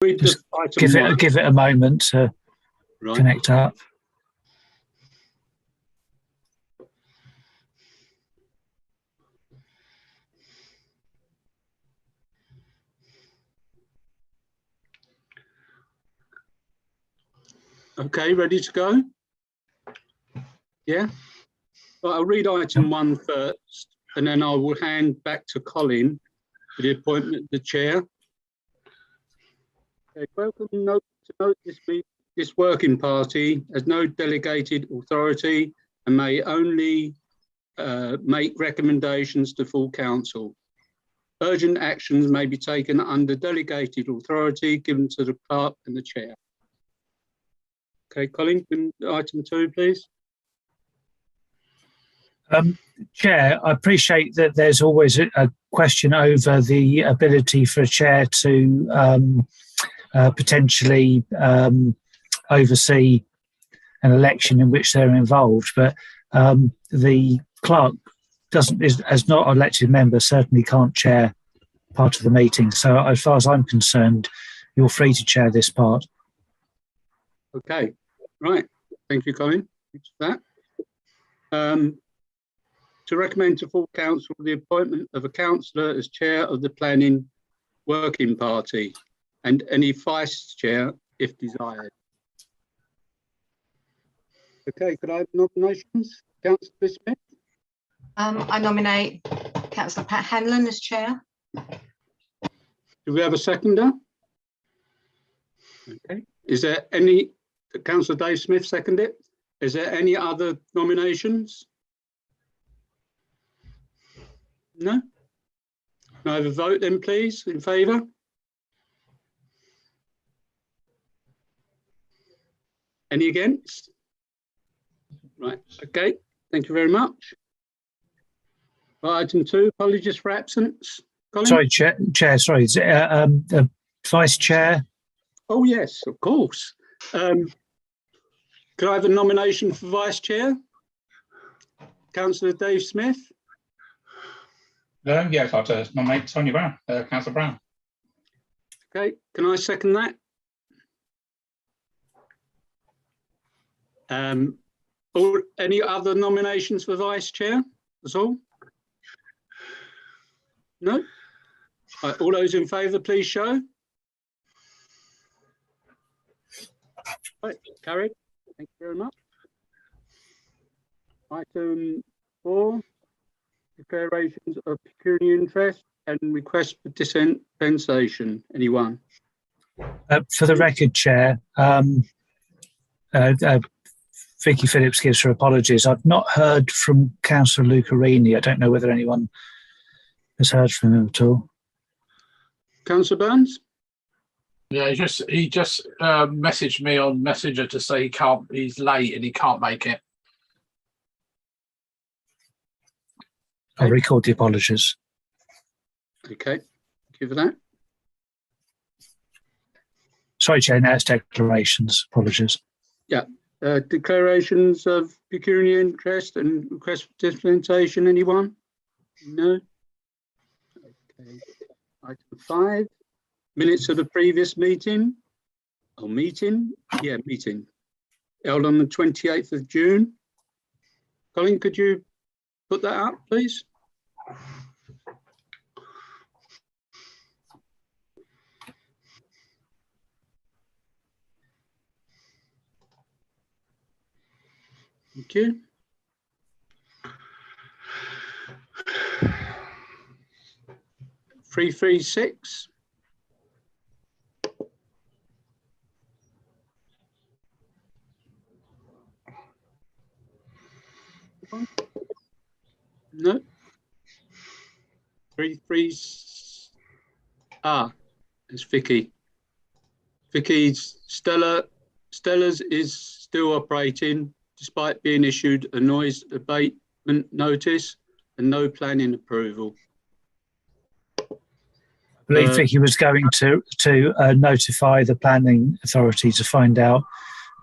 Read Just the item give it a moment to connect up. Okay, ready to go? Yeah? Well, I'll read item 1 first, and then I will hand back to Colin for the appointment of the chair. Okay, welcome to note this working party has no delegated authority and may only make recommendations to full council. Urgent actions may be taken under delegated authority given to the clerk and the chair. Okay, Colin, item 2, please. Chair, I appreciate that there's always a question over the ability for a chair to potentially oversee an election in which they're involved, but the clerk as not an elected member, certainly can't chair part of the meeting. So as far as I'm concerned, you're free to chair this part. Okay, right. Thank you, Colin. Thanks for that. To recommend to full council the appointment of a councillor as chair of the planning working party and any vice chair if desired. Okay, could I have nominations? Councillor Smith? I nominate Councillor Pat Hanlon as chair. Do we have a seconder? Okay. Is there any, Councillor Dave Smith second it? Is there any other nominations? No? Can I have a vote then, please, in favour? Any against? Right, okay, thank you very much. Right, item 2, apologies for absence. Colin? Sorry, Chair, sorry, is it, Vice Chair? Oh, yes, of course. Could I have a nomination for Vice Chair? Councillor Dave Smith? Yes, I'd nominate Sonia Brown, Councillor Brown. Okay, can I second that? Any other nominations for Vice Chair? That's all? No? Right, all those in favour, please show. Right, carried. Thank you very much. Item 4, declarations of pecuniary interest and request for dispensation. Anyone? For the record, Chair, Vicky Phillips gives her apologies. I've not heard from Councillor Lucarini. I don't know whether anyone has heard from him at all. Councillor Burns? Yeah, he just messaged me on Messenger to say he's late and he can't make it. I'll record the apologies. Okay, thank you for that. Sorry, Chair, now it's declarations. Apologies. Yeah. Declarations of pecuniary interest and request for dispensation. Anyone? No? Okay. Item 5, minutes of the previous meeting. Oh, meeting? Yeah, meeting. Held on the 28th of June. Colin, could you put that up, please? Thank you. Three, 6. No. 3, 3. It's Vicky. Vicky's Stella's is still operating despite being issued a noise abatement notice and no planning approval. I believe Vicky was going to notify the planning authority to find out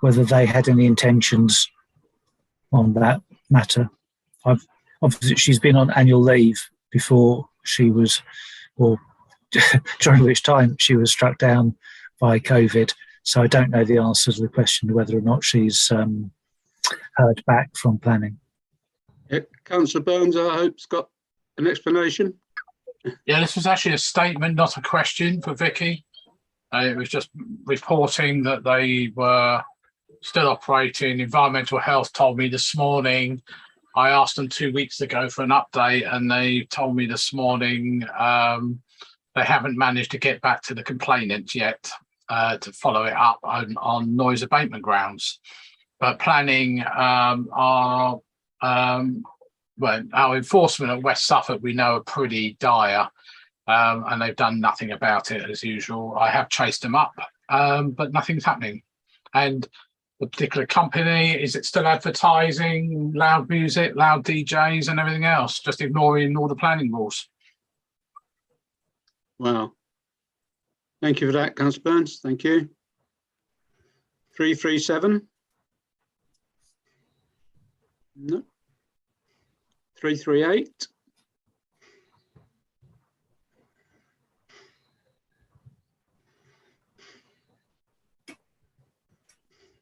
whether they had any intentions on that matter. Obviously, she's been on annual leave before she was, or during which time she was struck down by COVID. So I don't know the answer to the question whether or not she's heard back from planning. Yeah, Councillor Burns, I hope, has got an explanation. Yeah, this was actually a statement, not a question for Vicky. It was just reporting that they were still operating. Environmental Health told me this morning. I asked them 2 weeks ago for an update, and they told me this morning they haven't managed to get back to the complainant yet to follow it up on noise abatement grounds. But planning our enforcement at West Suffolk, we know, are pretty dire, and they've done nothing about it as usual. I have chased them up, but nothing's happening. And the particular company, is it still advertising, loud music, loud DJs and everything else, just ignoring all the planning rules? Wow. Thank you for that, Councillor Burns. Thank you. 337. No. 338.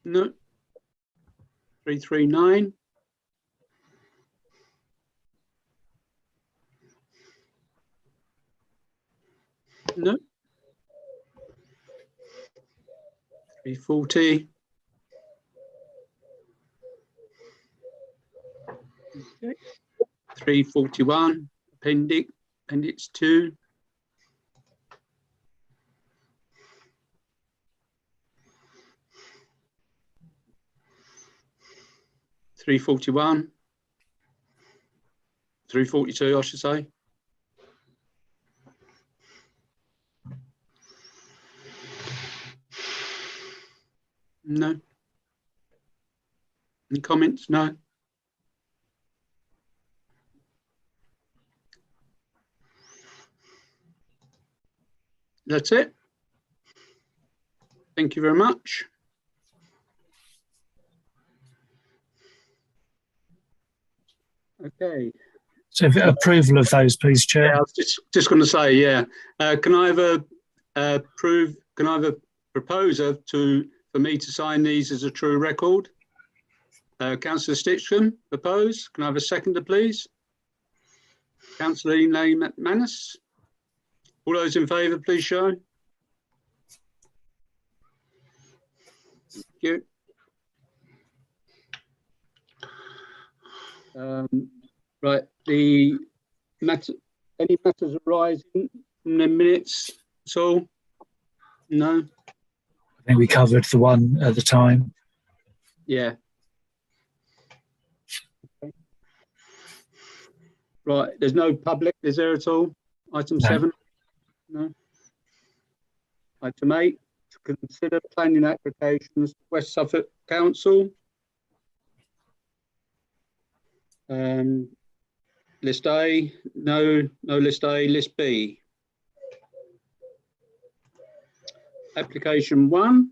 No. 339. No. 340. Okay. 341. Appendix 2. 341. 342, I should say. No. Any comments? No. That's it. Thank you very much. Okay. So approval of those, please, Chair. Yeah, I was just going to say, yeah. Can I have a proposer for me to sign these as a true record? Councillor Stitchcombe, propose. Can I have a seconder, please? Councillor Elaine McManus. All those in favour, please show. Thank you. Right, any matters arising from the minutes at all? No? I think we covered the one at the time. Yeah. Okay. Right, there's no public, is there at all? Item No. 7? No. Item 8, to consider planning applications, West Suffolk Council. List A, no list A, list B. Application 1,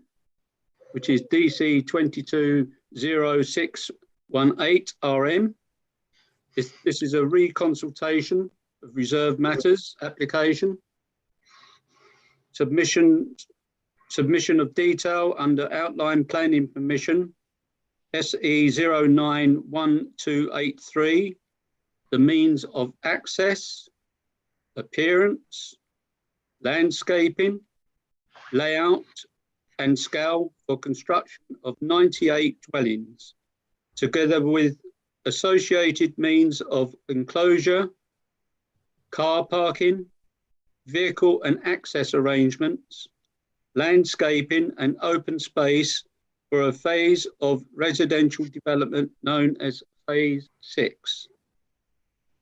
which is DC 220618 RM. This is a reconsultation of reserved matters application. Submission of detail under outline planning permission SE 091283. The means of access, appearance, landscaping, layout and scale for construction of 98 dwellings, together with associated means of enclosure, car parking, vehicle and access arrangements, landscaping and open space for a phase of residential development known as Phase 6.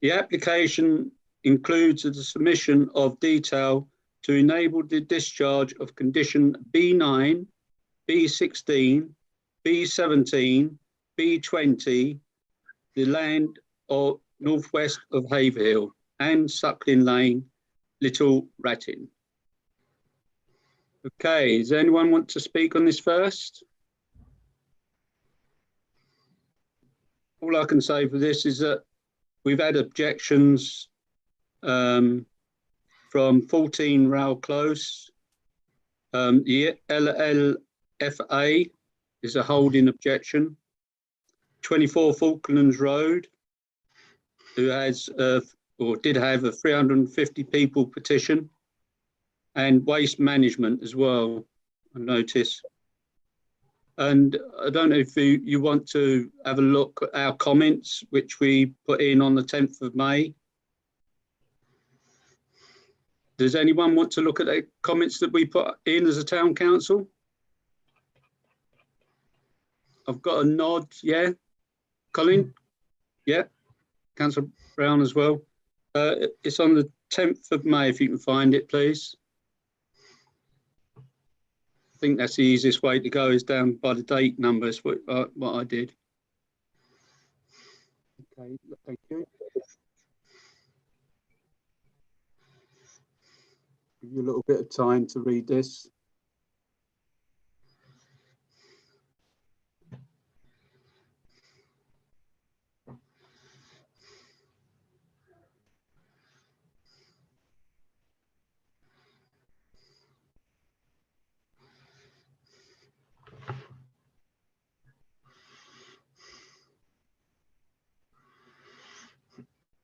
The application includes the submission of detail to enable the discharge of condition B9, B16, B17, B20, the land of northwest of Haverhill and Suckling Lane, Little Rattin. Okay, does anyone want to speak on this first? All I can say for this is that we've had objections from 14 Rail Close, The LLFA is a holding objection. 24 Falklands Road, who has or did have a 350 people petition, and Waste Management as well, I notice. And I don't know if you want to have a look at our comments, which we put in on the 10th of May. Does anyone want to look at the comments that we put in as a town council? I've got a nod, yeah. Colin? Yeah. Councillor Brown as well. It's on the 10th of May, if you can find it, please. I think that's the easiest way to go, is down by the date numbers, what I did. Okay, thank you. Give you a little bit of time to read this.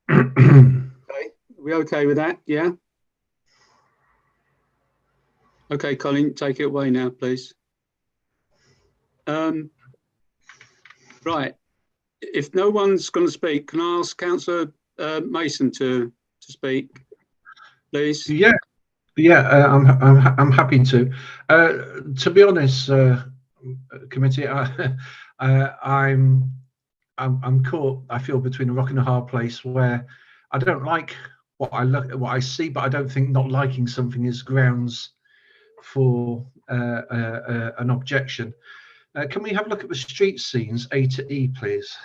Okay, are we okay with that? Yeah. Okay, Colin, take it away now, please. Right. If no one's going to speak, can I ask Councillor Mason to speak, please? Yeah, I'm happy to. To be honest, committee, I'm caught. I feel between a rock and a hard place where I don't like what I see, but I don't think not liking something is grounds for an objection. Can we have a look at the street scenes A to E, please?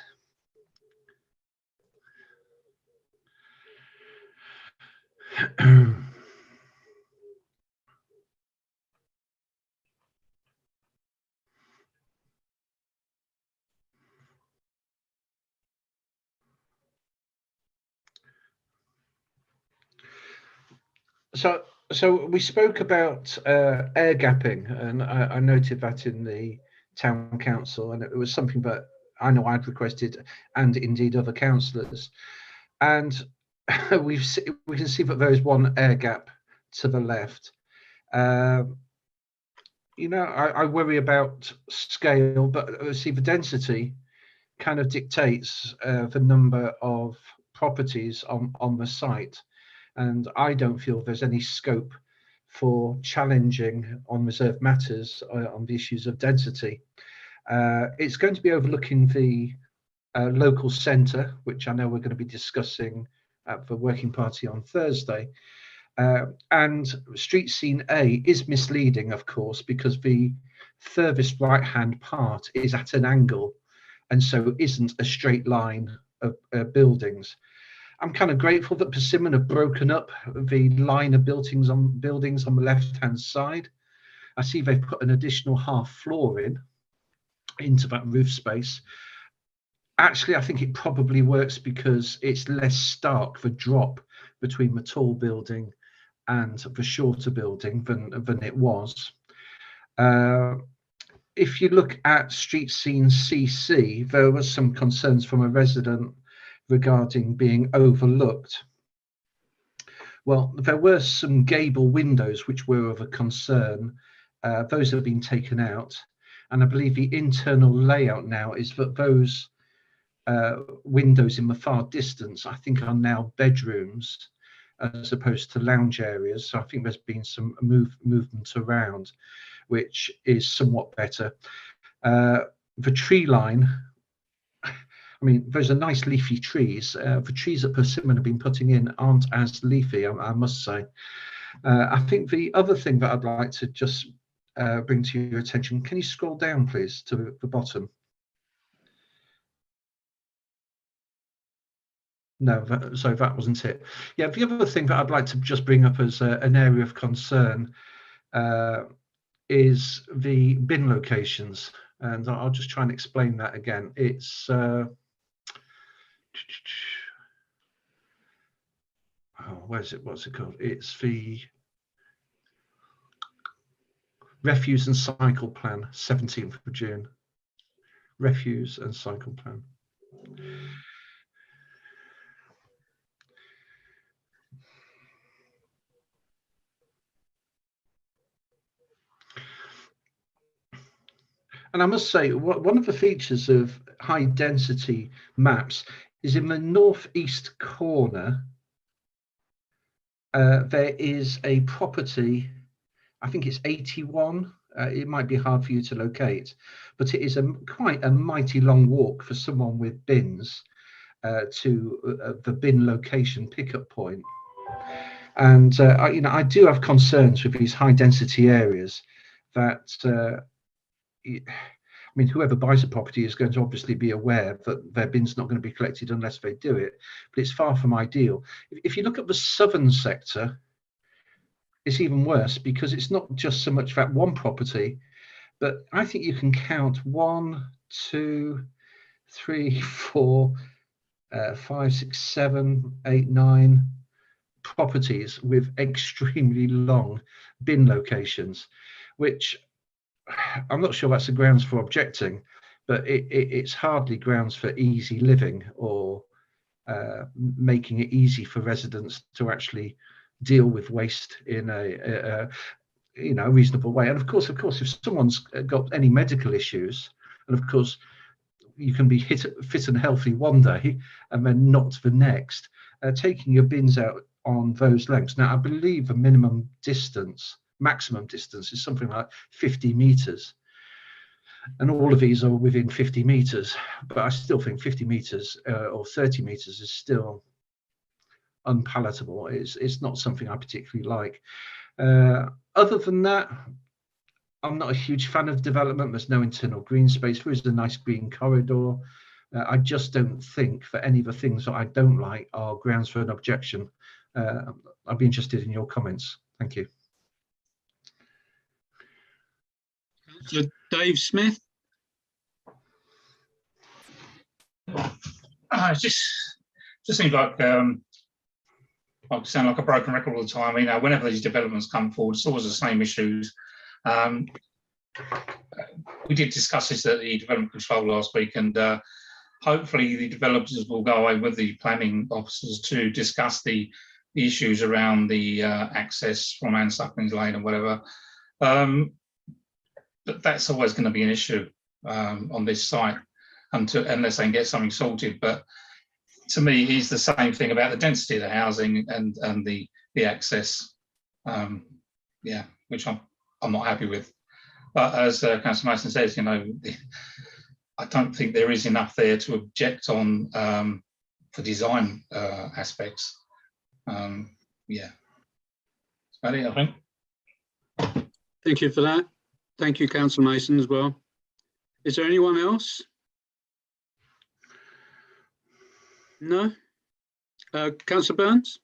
So we spoke about air gapping, and I noted that in the town council, and it was something that I know I'd requested, and indeed other councillors. And we can see that there is one air gap to the left. You know, I worry about scale, but see the density kind of dictates the number of properties on the site. And I don't feel there's any scope for challenging on reserved matters on the issues of density. It's going to be overlooking the local centre, which I know we're going to be discussing at the working party on Thursday. And street scene A is misleading, of course, because the furthest right-hand part is at an angle, and so isn't a straight line of buildings. I'm kind of grateful that Persimmon have broken up the line of buildings on the left-hand side. I see they've put an additional half floor into that roof space. Actually, I think it probably works because it's less stark, the drop between the tall building and the shorter building than it was. If you look at street scene CC, there was some concerns from a resident regarding being overlooked. Well, there were some gable windows which were of a concern. Those have been taken out, and I believe the internal layout now is that those windows in the far distance, I think, are now bedrooms as opposed to lounge areas. So I think there's been some movement around, which is somewhat better. The tree line, I mean, those are nice leafy trees. The trees that Persimmon have been putting in aren't as leafy, I must say. I think the other thing that I'd like to just bring to your attention, can you scroll down, please, to the bottom? No, so that wasn't it. Yeah, the other thing that I'd like to just bring up as an area of concern is the bin locations. And I'll just try and explain that again. It's where's it? What's it called? It's the Refuse and cycle plan, 17th of June. Refuse and cycle plan. And I must say, one of the features of high density maps is in the northeast corner, there is a property, I think it's 81. It might be hard for you to locate, but it is quite a mighty long walk for someone with bins to the bin location pickup point. And I do have concerns with these high density areas that I mean, whoever buys a property is going to obviously be aware that their bin's not going to be collected unless they do it, but it's far from ideal. If you look at the southern sector, it's even worse because it's not just so much that one property, but I think you can count 1, 2, 3, 4, 5, 6, 7, 8, 9 properties with extremely long bin locations, which I'm not sure that's the grounds for objecting, but it's hardly grounds for easy living or making it easy for residents to actually deal with waste in a reasonable way. And of course, if someone's got any medical issues, and of course you can be fit and healthy one day and then not the next, taking your bins out on those lengths. Now, I believe the maximum distance is something like 50 meters, and all of these are within 50 meters, but I still think 50 meters or 30 meters is still unpalatable. It's not something I particularly like. Other than that, I'm not a huge fan of development. There's no internal green space. There is a nice green corridor. I just don't think that any of the things that I don't like are grounds for an objection. I'd be interested in your comments. Thank you. So Dave Smith. It just seems like I sound like a broken record all the time. You know, whenever these developments come forward, it's always the same issues. We did discuss this at the development control last week, and hopefully the developers will go away with the planning officers to discuss the issues around the access from Anne Suckling's Lane and whatever. But that's always going to be an issue on this site unless they can get something sorted. But to me, it's the same thing about the density of the housing and the access, which I'm not happy with. But as Councillor Mason says, you know, I don't think there is enough there to object on for design aspects. That's about it, I think. Thank you for that. Thank you, Councillor Mason, as well. Is there anyone else? No? Councillor Burns?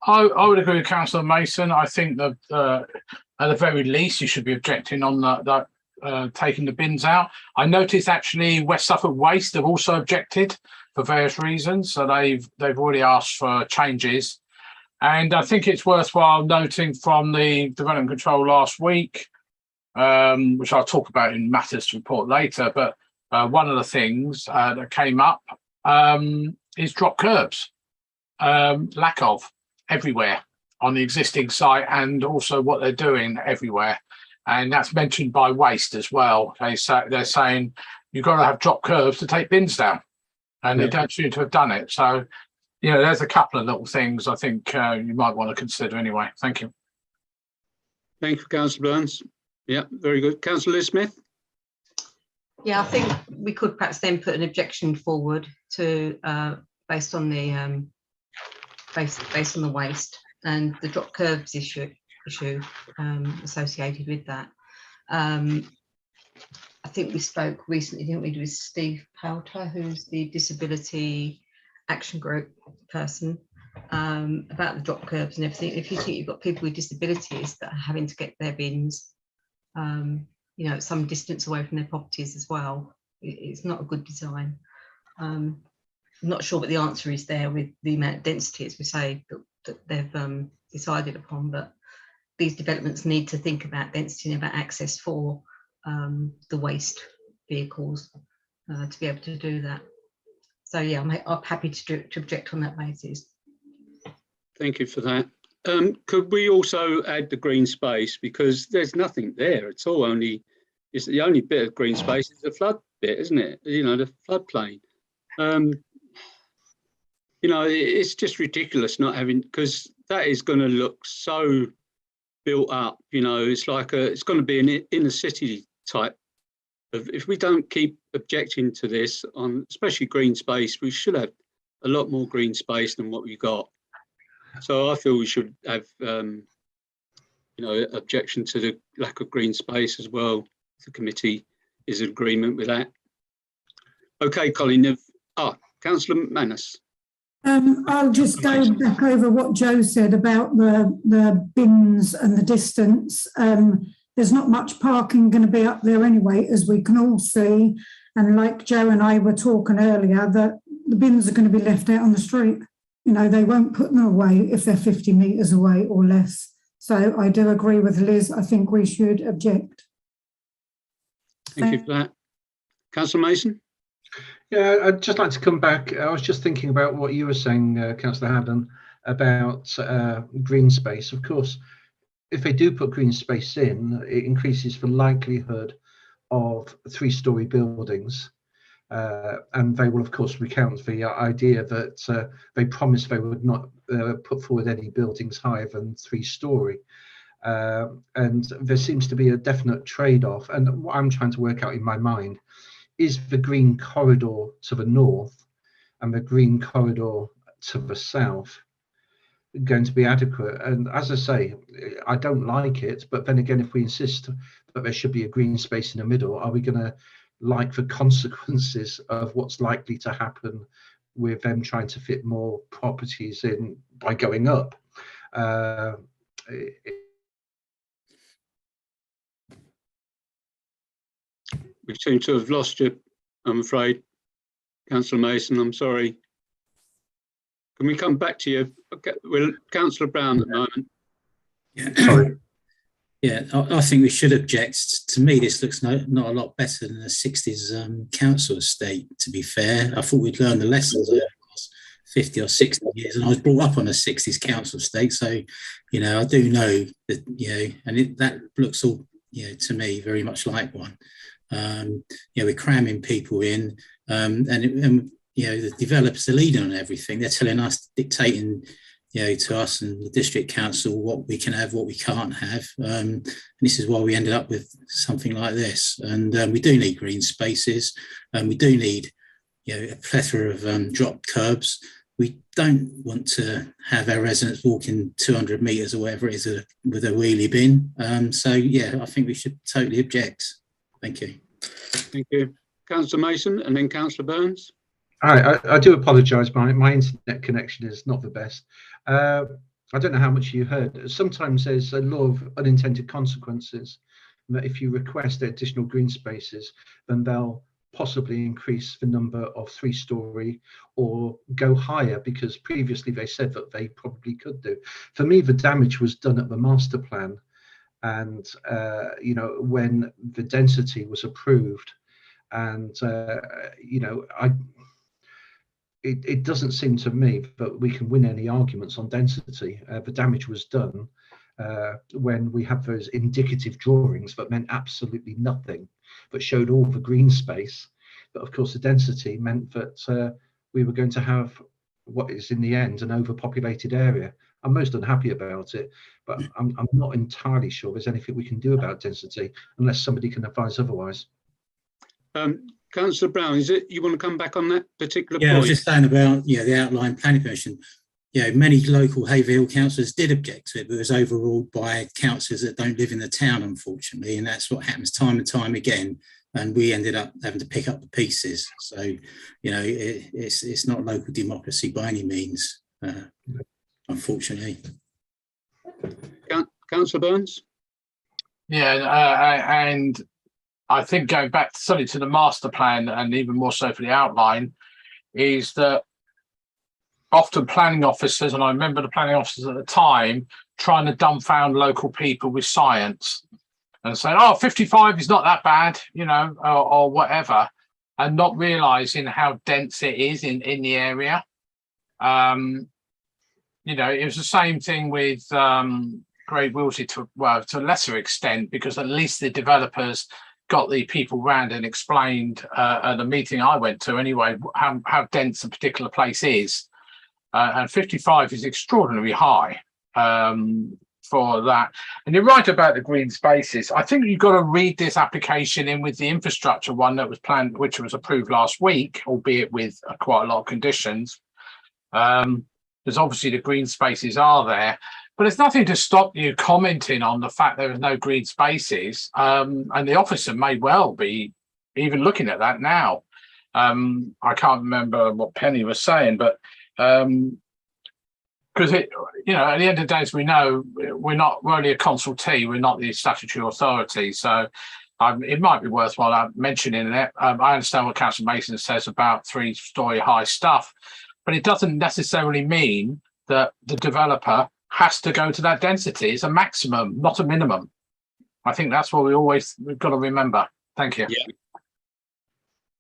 I would agree with Councillor Mason. I think that at the very least you should be objecting on that taking the bins out. I noticed actually West Suffolk Waste have also objected for various reasons, so they've already asked for changes. And I think it's worthwhile noting from the development control last week, which I'll talk about in matters report later, but one of the things that came up is drop curbs, lack of everywhere on the existing site, and also what they're doing everywhere. And that's mentioned by Waste as well. They're saying you've got to have drop curbs to take bins down, and they don't seem to have done it. So, you know, there's a couple of little things I think you might want to consider anyway. Thank you. Thank you, Councillor Burns. Yeah, very good. Councillor Smith? Yeah, I think we could perhaps then put an objection forward to based on the waste and the drop curbs issue associated with that. I think we spoke recently, didn't we, with Steve Powter, who's the disability action group person, about the drop curbs and everything. If you think you've got people with disabilities that are having to get their bins, you know, some distance away from their properties as well, it's not a good design. I'm not sure what the answer is there with the amount of density, as we say, that they've decided upon, but these developments need to think about density and about access for the waste vehicles to be able to do that. So yeah, I'm happy to object on that basis. Thank you for that. Could we also add the green space, because there's nothing there? It's the only bit of green space is the flood bit, isn't it? You know, the floodplain. You know, it's just ridiculous not having, because that is going to look so built up. You know, it's like it's going to be an inner city type of. If we don't keep objecting to this on, especially green space, we should have a lot more green space than what we got. So I feel we should have, you know, objection to the lack of green space as well. The committee is in agreement with that. Okay, Colin. Councillor McManus. I'll just go back over what Joe said about the bins and the distance. There's not much parking going to be up there anyway, as we can all see. And like Joe and I were talking earlier, that the bins are going to be left out on the street. You know, they won't put them away if they're 50 metres away or less. So I do agree with Liz. I think we should object. Thank you for that. Councillor Mason? Yeah, I'd just like to come back. I was just thinking about what you were saying, Councillor Haddon, about green space. Of course, if they do put green space in, it increases the likelihood of 3-storey buildings. And they will, of course, recount the idea that they promised they would not put forward any buildings higher than 3-storey. And there seems to be a definite trade-off. And what I'm trying to work out in my mind is the green corridor to the north and the green corridor to the south going to be adequate? And as I say, I don't like it, but then again, if we insist that there should be a green space in the middle, are we going to like the consequences of what's likely to happen with them trying to fit more properties in by going up? We seem to have lost you, I'm afraid. Councillor Mason, I'm sorry. Can we come back to you? Okay, we're Councillor Brown at the moment. Yeah. Sorry. Yeah, I think we should object. To me, this looks not a lot better than the 60s council estate, to be fair. I thought we'd learned the lessons over the last 50 or 60 years, and I was brought up on a 60s council estate, so, you know, I do know that, you know, and that looks all, you know, to me, very much like one. You know, we're cramming people in, and you know, the developers are leading on everything. They're telling us, dictating, you know, to us and the district council what we can have, what we can't have. And this is why we ended up with something like this. And we do need green spaces, and we do need, you know, a plethora of drop curbs. We don't want to have our residents walking 200 metres or whatever it is with a wheelie bin. So yeah, I think we should totally object. Thank you. Thank you. Councillor Mason and then Councillor Burns. I do apologise, my internet connection is not the best. I don't know how much you heard. Sometimes there's a law of unintended consequences, that if you request additional green spaces, then they'll possibly increase the number of 3-storey or go higher, because previously they said that they probably could do. For me, the damage was done at the master plan, and you know, when the density was approved, and you know, it doesn't seem to me that we can win any arguments on density. The damage was done when we had those indicative drawings that meant absolutely nothing, but showed all the green space. But of course, the density meant that we were going to have what is in the end an overpopulated area. I'm most unhappy about it, but I'm not entirely sure there's anything we can do about density unless somebody can advise otherwise. Councillor Brown, is it you want to come back on that particular point? Yeah, I was just saying about, you know, the outline planning permission. You know, many local Haverhill councillors did object to it, but it was overruled by councillors that don't live in the town, unfortunately, and that's what happens time and time again. And we ended up having to pick up the pieces. So, you know, it's not local democracy by any means, unfortunately. Councillor Burns? Yeah, and I think going back certainly to the master plan, and even more so for the outline, is that often planning officers, and I remember the planning officers at the time, trying to dumbfound local people with science and saying, oh, 55 is not that bad, you know, or whatever, and not realizing how dense it is in the area. You know, it was the same thing with Great Wilsey to a lesser extent, because at least the developers got the people round and explained at a meeting I went to anyway, how dense a particular place is. And 55 is extraordinarily high for that. And you're right about the green spaces. I think you've got to read this application in with the infrastructure one that was planned, which was approved last week, albeit with quite a lot of conditions. Because obviously the green spaces are there, but there's nothing to stop you commenting on the fact there is no green spaces. And the officer may well be even looking at that now. I can't remember what Penny was saying, but because it, you know, at the end of the day, as we know, we're only a consultee, we're not the statutory authority. So it might be worthwhile mentioning it. I understand what Councillor Mason says about 3-story high stuff, but it doesn't necessarily mean that the developer has to go to that density. It's a maximum, not a minimum. I think that's what we've got to remember. Thank you.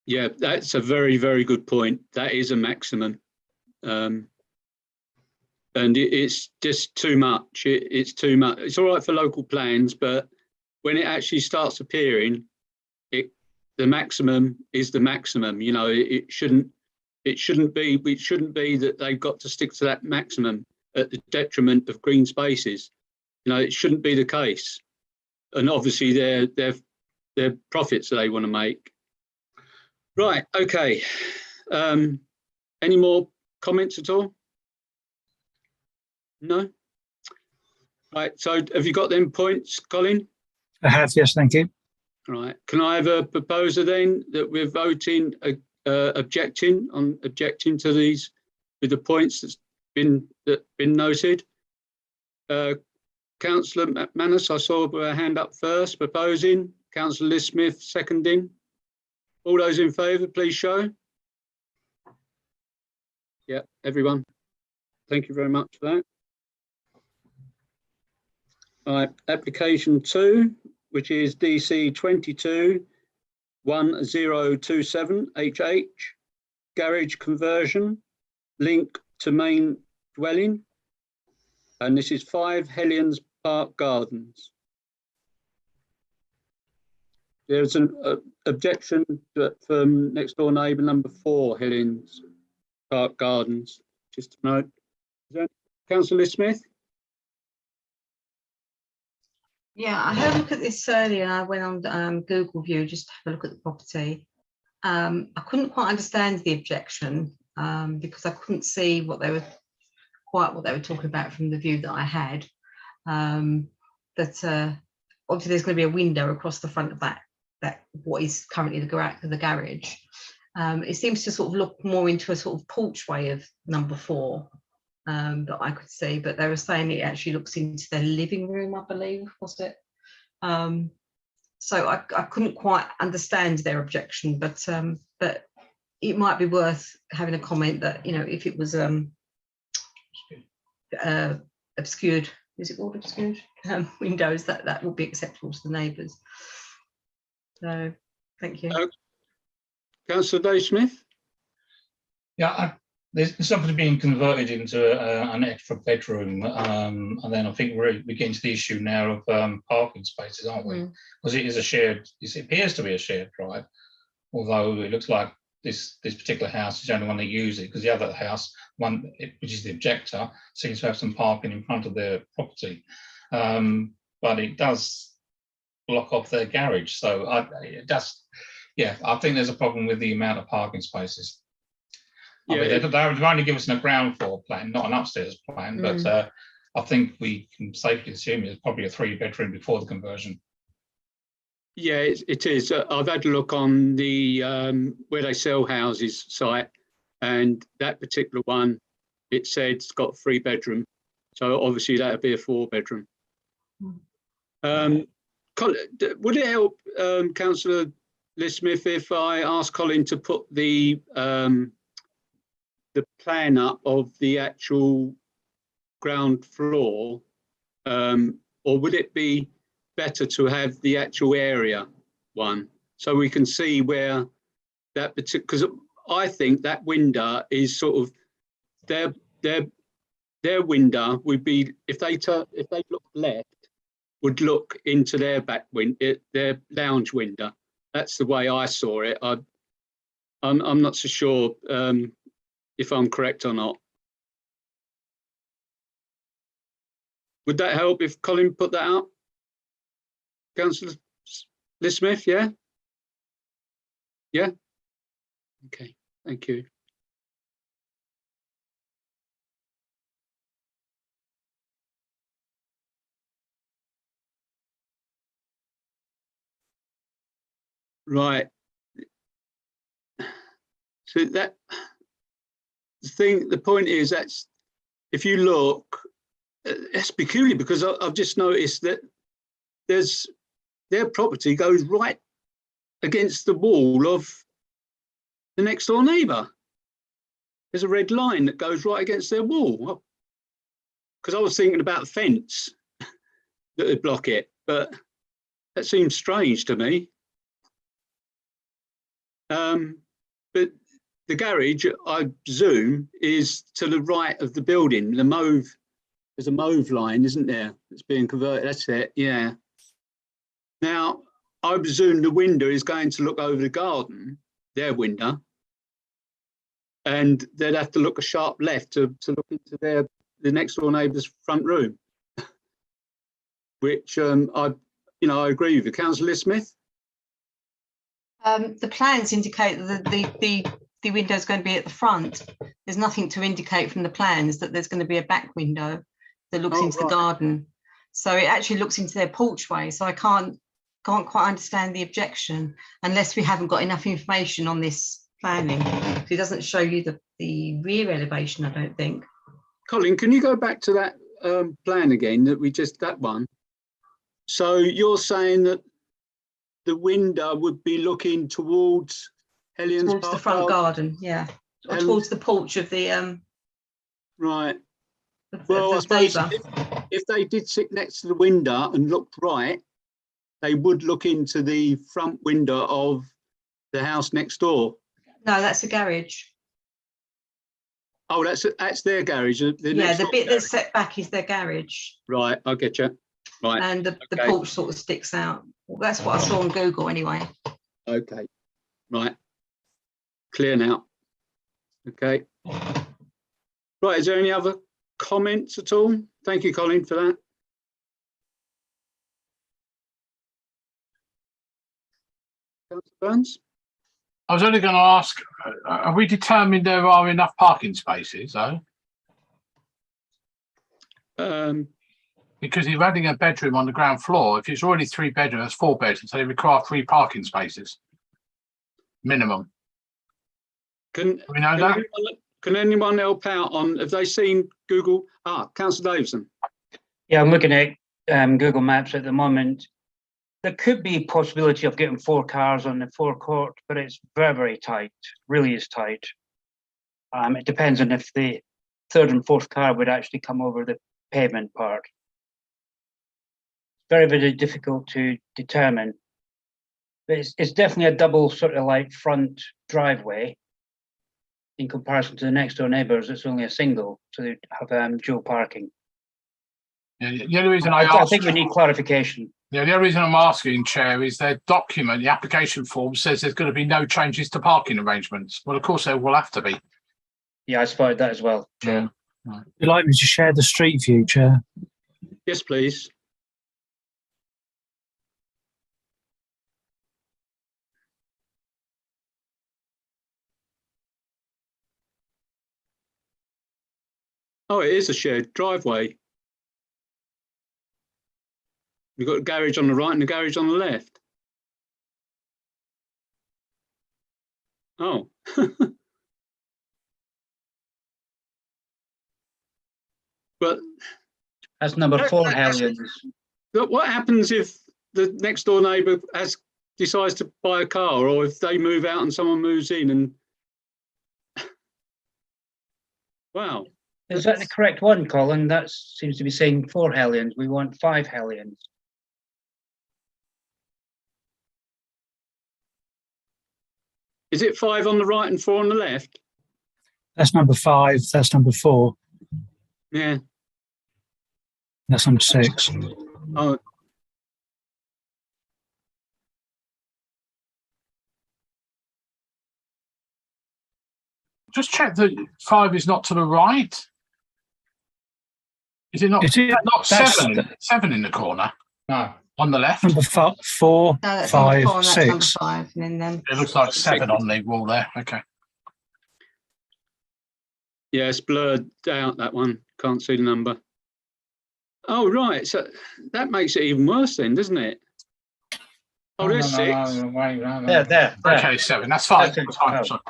Yeah, that's a very, very good point. That is a maximum. And it's just too much. It's too much. It's all right for local plans, but when it actually starts appearing, the maximum is the maximum. You know, it shouldn't be that they've got to stick to that maximum at the detriment of green spaces. You know, it shouldn't be the case. And obviously they're profits that they want to make. Right, okay. Any more comments at all? No? Right, so have you got them points, Colin? I have, yes, thank you. Right, can I have a proposer then that we're voting objecting to these with the points that's been noted? Councillor McManus, I saw a hand up first, proposing. Councillor Liz Smith seconding. All those in favour, please show. Yeah, everyone. Thank you very much for that. All right, application 2, which is DC 221027HH, garage conversion, link to main dwelling. And this is 5 Hellions Park Gardens. There's an objection from next door neighbour number 4 Hellions Park Gardens. Just to note. Councillor Smith? Yeah, I had a look at this earlier. I went on Google View just to have a look at the property. I couldn't quite understand the objection because I couldn't see what they were talking about from the view that I had. But obviously there's going to be a window across the front of that what is currently the garage. It seems to sort of look more into a sort of porchway of number 4 that I could see, but they were saying it actually looks into their living room, I believe, was it? So I couldn't quite understand their objection, but it might be worth having a comment that, you know, if it was obscured, is it called obscured windows, that would be acceptable to the neighbours. So thank you. Councillor Dave Smith? Yeah, there's something being converted into an extra bedroom, and then I think we're getting to the issue now of parking spaces, aren't we? Because it is a shared, it appears to be a shared drive, although it looks like this particular house is the only one that uses it, because the other house, which is the objector, seems to have some parking in front of their property, but it does block off their garage. So I think there's a problem with the amount of parking spaces. Yeah, I mean, they've only given us a ground floor plan, not an upstairs plan, but I think we can safely assume it's probably a 3-bedroom before the conversion. Yeah, it is. I've had a look on the where they sell houses site, and that particular one, it said it's got 3-bedroom. So obviously that would be a 4-bedroom. Would it help, Councillor Liz Smith, if I ask Colin to put the plan up of the actual ground floor Or would it be better to have the actual area one so we can see where that particular, because I think that window is sort of their window would be, if they look left, would look into their back window, their lounge window. That's the way I saw it. I'm not so sure if I'm correct or not. Would that help if Colin put that up? Councillor Liz Smith, yeah? Yeah? Okay, thank you. Right. So that the point is that's, if you look, it's peculiar because I've just noticed that their property goes right against the wall of the next door neighbour. There's a red line that goes right against their wall. Because I was thinking about the fence that would block it, but that seems strange to me. But the garage, I presume, is to the right of the building. The mauve, there's a mauve line, isn't there? It's being converted. That's it. Yeah. Now, I presume the window is going to look over the garden, their window, and they'd have to look a sharp left to look into the next door neighbour's front room, which I agree with you. Councillor Smith? The plans indicate that the window is going to be at the front. There's nothing to indicate from the plans that there's going to be a back window that looks into the garden. So it actually looks into their porchway. So I can't quite understand the objection unless we haven't got enough information on this planning. So it doesn't show you the rear elevation, I don't think. Colin, can you go back to that plan again that one? So you're saying that the window would be looking towards Hellions Towards the front garden, yeah. Or towards the porch of the right. Well, I suppose if they did sit next to the window and looked right, they would look into the front window of the house next door. No, that's a garage. Oh, that's their garage. The bit that's set back is their garage. Right, I get you. Right. And the porch sort of sticks out. Well, that's what I saw on Google anyway. Okay. Right. Clear now. Okay. Right, is there any other comments at all? Thank you, Colin, for that. Councillor Burns? I was only going to ask, have we determined there are enough parking spaces, though? Because you're adding a bedroom on the ground floor. If it's already 3 bedrooms, that's 4 bedrooms, so they require 3 parking spaces, minimum. Do we know that? Can anyone help out on, have they seen Google? Councillor Davison. Yeah, I'm looking at Google Maps at the moment. There could be a possibility of getting 4 cars on the forecourt, but it's very, very tight, really is tight. It depends on if the 3rd and 4th car would actually come over the pavement part. Very, very difficult to determine. But it's definitely a double sort of like front driveway. In comparison to the next door neighbours, it's only a single, so they have dual parking. Yeah, the only reason I think we need clarification. Yeah, the only reason I'm asking, Chair, is their document, the application form, says there's going to be no changes to parking arrangements. Well, of course, there will have to be. Yeah, I spotted that as well. Yeah. Would you like me to share the street view, Chair? Yes, please. Oh, it is a shared driveway. We've got a garage on the right and a garage on the left. Oh. But that's number 4, Hellions. But what happens if the next door neighbour decides to buy a car, or if they move out and someone moves in and wow. Is that the correct one, Colin? That seems to be saying 4 hellions. We want 5 hellions. Is it 5 on the right and 4 on the left? That's number 5. That's number 4. Yeah. That's number 6. Oh, Just check that 5 is not to the right. Is it not? Is it? Not That's 7 in the corner No. on the left? number 4, No, that's number 5, 4 and that's number 6. 5. And then It looks like 7 on the wall there. Okay. yeah, it's blurred out, that one. Can't see the number. Oh, right. So that makes it even worse then, doesn't it? Oh, there's 6. Wait, no. There. Okay, 7. That's fine. That's it. That's fine. Oh. Sorry.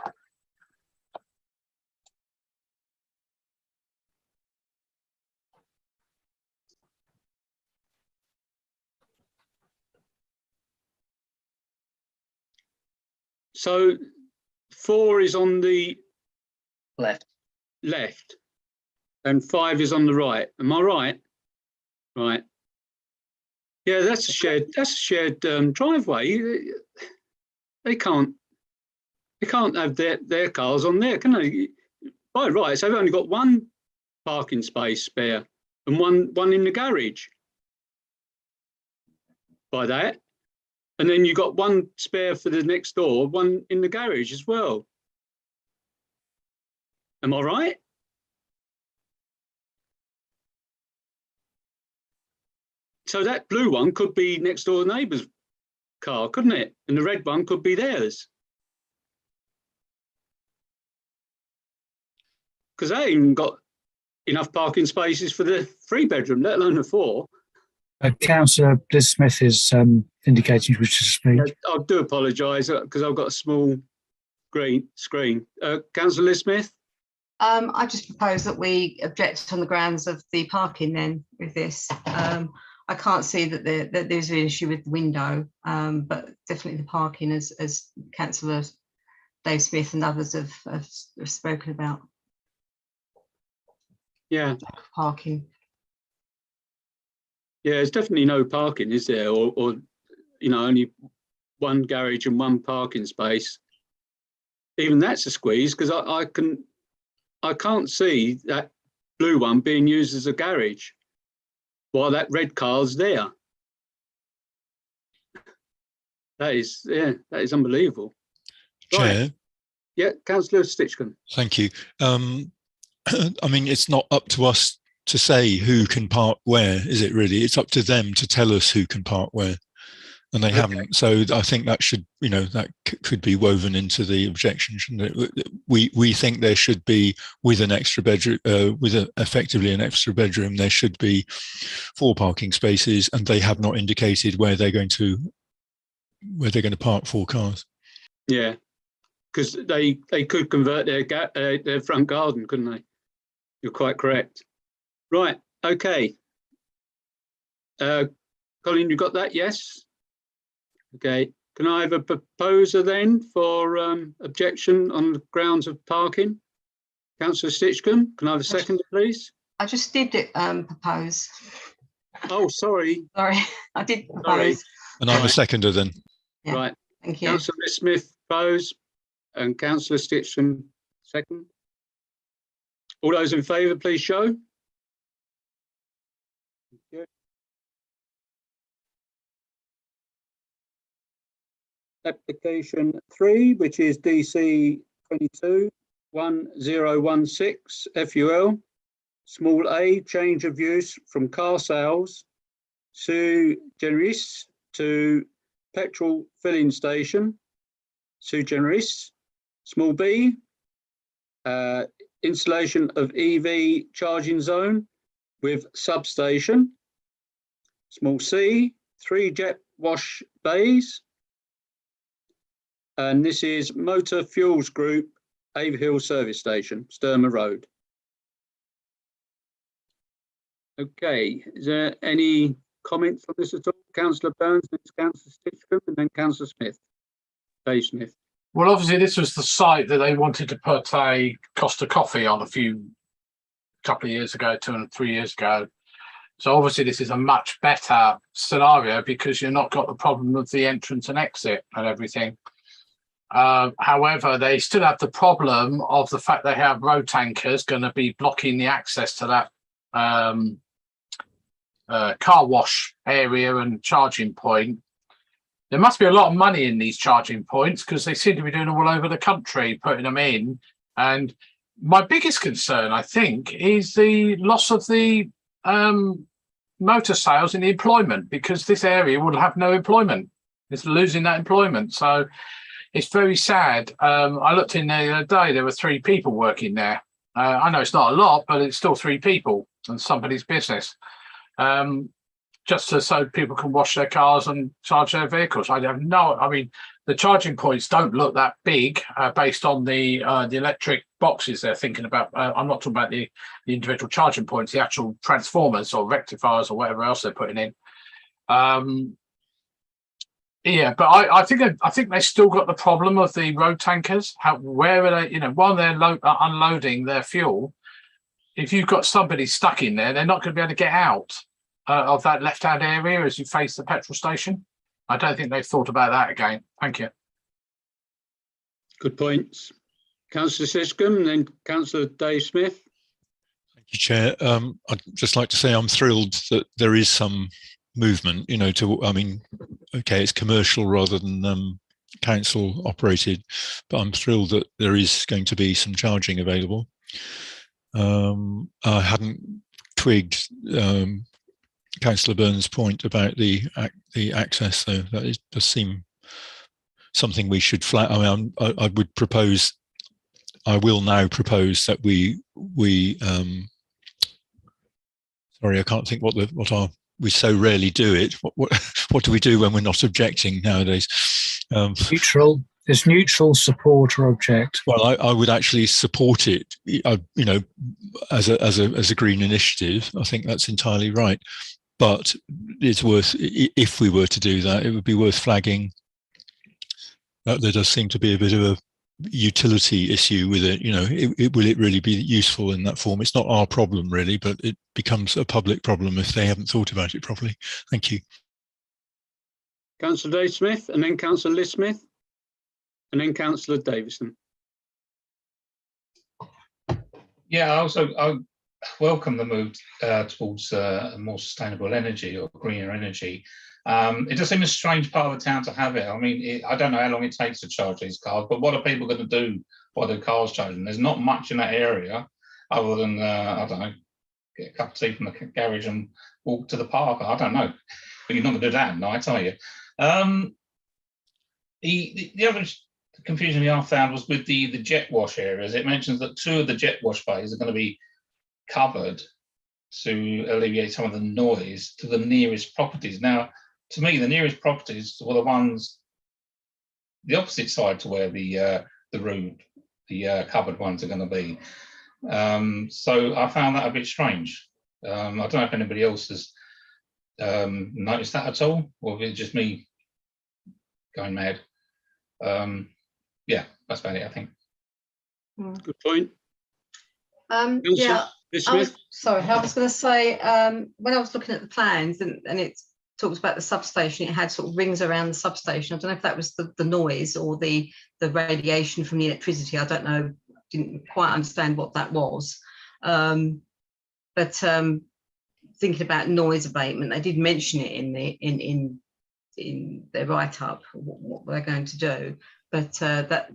So 4 is on the Left. left and 5 is on the right. Am I right? Right. Yeah, that's a shared driveway. They can't have their cars on there, can they? By right, so they've only got 1 parking space spare and one in the garage. By that. And then you got 1 spare for the next door, 1 in the garage as well. Am I right? So that blue one could be next door neighbour's car, couldn't it? And the red one could be theirs. Because they ain't even got enough parking spaces for the 3-bedroom, let alone the 4. Councillor Liz Smith is indicating she wishes to speak. I do apologise because I've got a small screen. Councillor Liz Smith? I just propose that we object on the grounds of the parking then with this. I can't see that there's an issue with the window, but definitely the parking as Councillor Dave Smith and others have spoken about. Yeah. Parking. Yeah, there's definitely no parking, is there? Or only 1 garage and 1 parking space. Even that's a squeeze because I can't see that blue one being used as a garage while that red car's there. That is unbelievable. Chair. Right. Yeah, Councillor Stitchcombe. Thank you. I mean, it's not up to us to say who can park where, is it really? It's up to them to tell us who can park where, and they haven't. So I think that should, that could be woven into the objection, shouldn't it? We think there should be, with an extra bedroom, effectively an extra bedroom, there should be 4 parking spaces, and they have not indicated where they're going to park 4 cars. Yeah, because they could convert their front garden, couldn't they? You're quite correct. Right. Okay. Colin, you got that? Yes. Okay. Can I have a proposer then for objection on the grounds of parking? Councillor Stitchcombe, can I have a second, please? I just did propose. Oh, sorry. Sorry, I did propose. Sorry. And I'm a seconder then. Yeah. Right. Thank you. Councillor Smith propose and Councillor Stitchcombe second. All those in favour, please show. Thank you. Application 3, which is DC 22-1016 FUL, small a, change of use from car sales sui generis to petrol filling station sui generis. Small b, installation of EV charging zone with substation. Small c, 3 jet wash bays. And this is Motor Fuels Group, Haverhill Service Station, Sturmer Road. Okay, is there any comments on this at all? Councillor Burns, then Councillor Stitchcombe, and then Councillor Smith, Dave Smith. Well, obviously, this was the site that they wanted to put a Costa Coffee on a few couple of years ago, 2 and 3 years ago. So obviously this is a much better scenario because you've not got the problem of the entrance and exit and everything. However, they still have the problem of the fact they have road tankers going to be blocking the access to that car wash area and charging point. There must be a lot of money in these charging points because they seem to be doing them all over the country, putting them in. And my biggest concern, I think, is the loss of the motor sales in the employment, because this area will have no employment. It's losing that employment. So it's very sad. I looked in there the other day, there were 3 people working there. I know it's not a lot, but it's still 3 people and somebody's business. Just so people can wash their cars and charge their vehicles. I mean, the charging points don't look that big based on the electric boxes they're thinking about. I'm not talking about the individual charging points, the actual transformers or rectifiers or whatever else they're putting in. Yeah, but I think they still got the problem of the road tankers. Where are they? While they're unloading their fuel, if you've got somebody stuck in there, they're not going to be able to get out of that left-hand area as you face the petrol station. I don't think they've thought about that again. Thank you. Good points. Councillor Siscombe and then Councillor Dave Smith. Thank you, Chair. I'd just like to say I'm thrilled that there is some movement, okay, it's commercial rather than council operated, but I'm thrilled that there is going to be some charging available. I hadn't twigged Councillor Burns' point about the access, though. That does seem something we should flag. I would propose. I will now propose that we. Sorry, I can't think we so rarely do it. What do we do when we're not objecting nowadays? Neutral. There's neutral, support, or object. Well, I would actually support it. As a green initiative, I think that's entirely right. But it's worth, if we were to do that, it would be worth flagging that there does seem to be a bit of a utility issue with it. Will it really be useful in that form? It's not our problem really, but it becomes a public problem if they haven't thought about it properly. Thank you. Councillor Dave Smith and then Councillor Liz Smith and then Councillor Davison. Yeah, I welcome the move towards a more sustainable energy or greener energy. It does seem a strange part of the town to have it. I mean, I don't know how long it takes to charge these cars, but what are people going to do while the car's charging? There's not much in that area other than, I don't know, get a cup of tea from the garage and walk to the park. I don't know, but you're not going to do that at night, are you? The other confusion I found was with the jet wash areas. It mentions that 2 of the jet wash bays are going to be covered to alleviate some of the noise to the nearest properties. Now, to me, the nearest properties were the ones the opposite side to where the covered ones are going to be. So I found that a bit strange. I don't know if anybody else has noticed that at all, or if it's just me going mad. Yeah, that's about it, I think. Good point. Yeah, I was going to say, when I was looking at the plans and it talks about the substation, it had sort of rings around the substation. I don't know if that was the noise or the radiation from the electricity. I don't know, didn't quite understand what that was. But thinking about noise abatement, they did mention it in their write-up, what they're going to do. But that,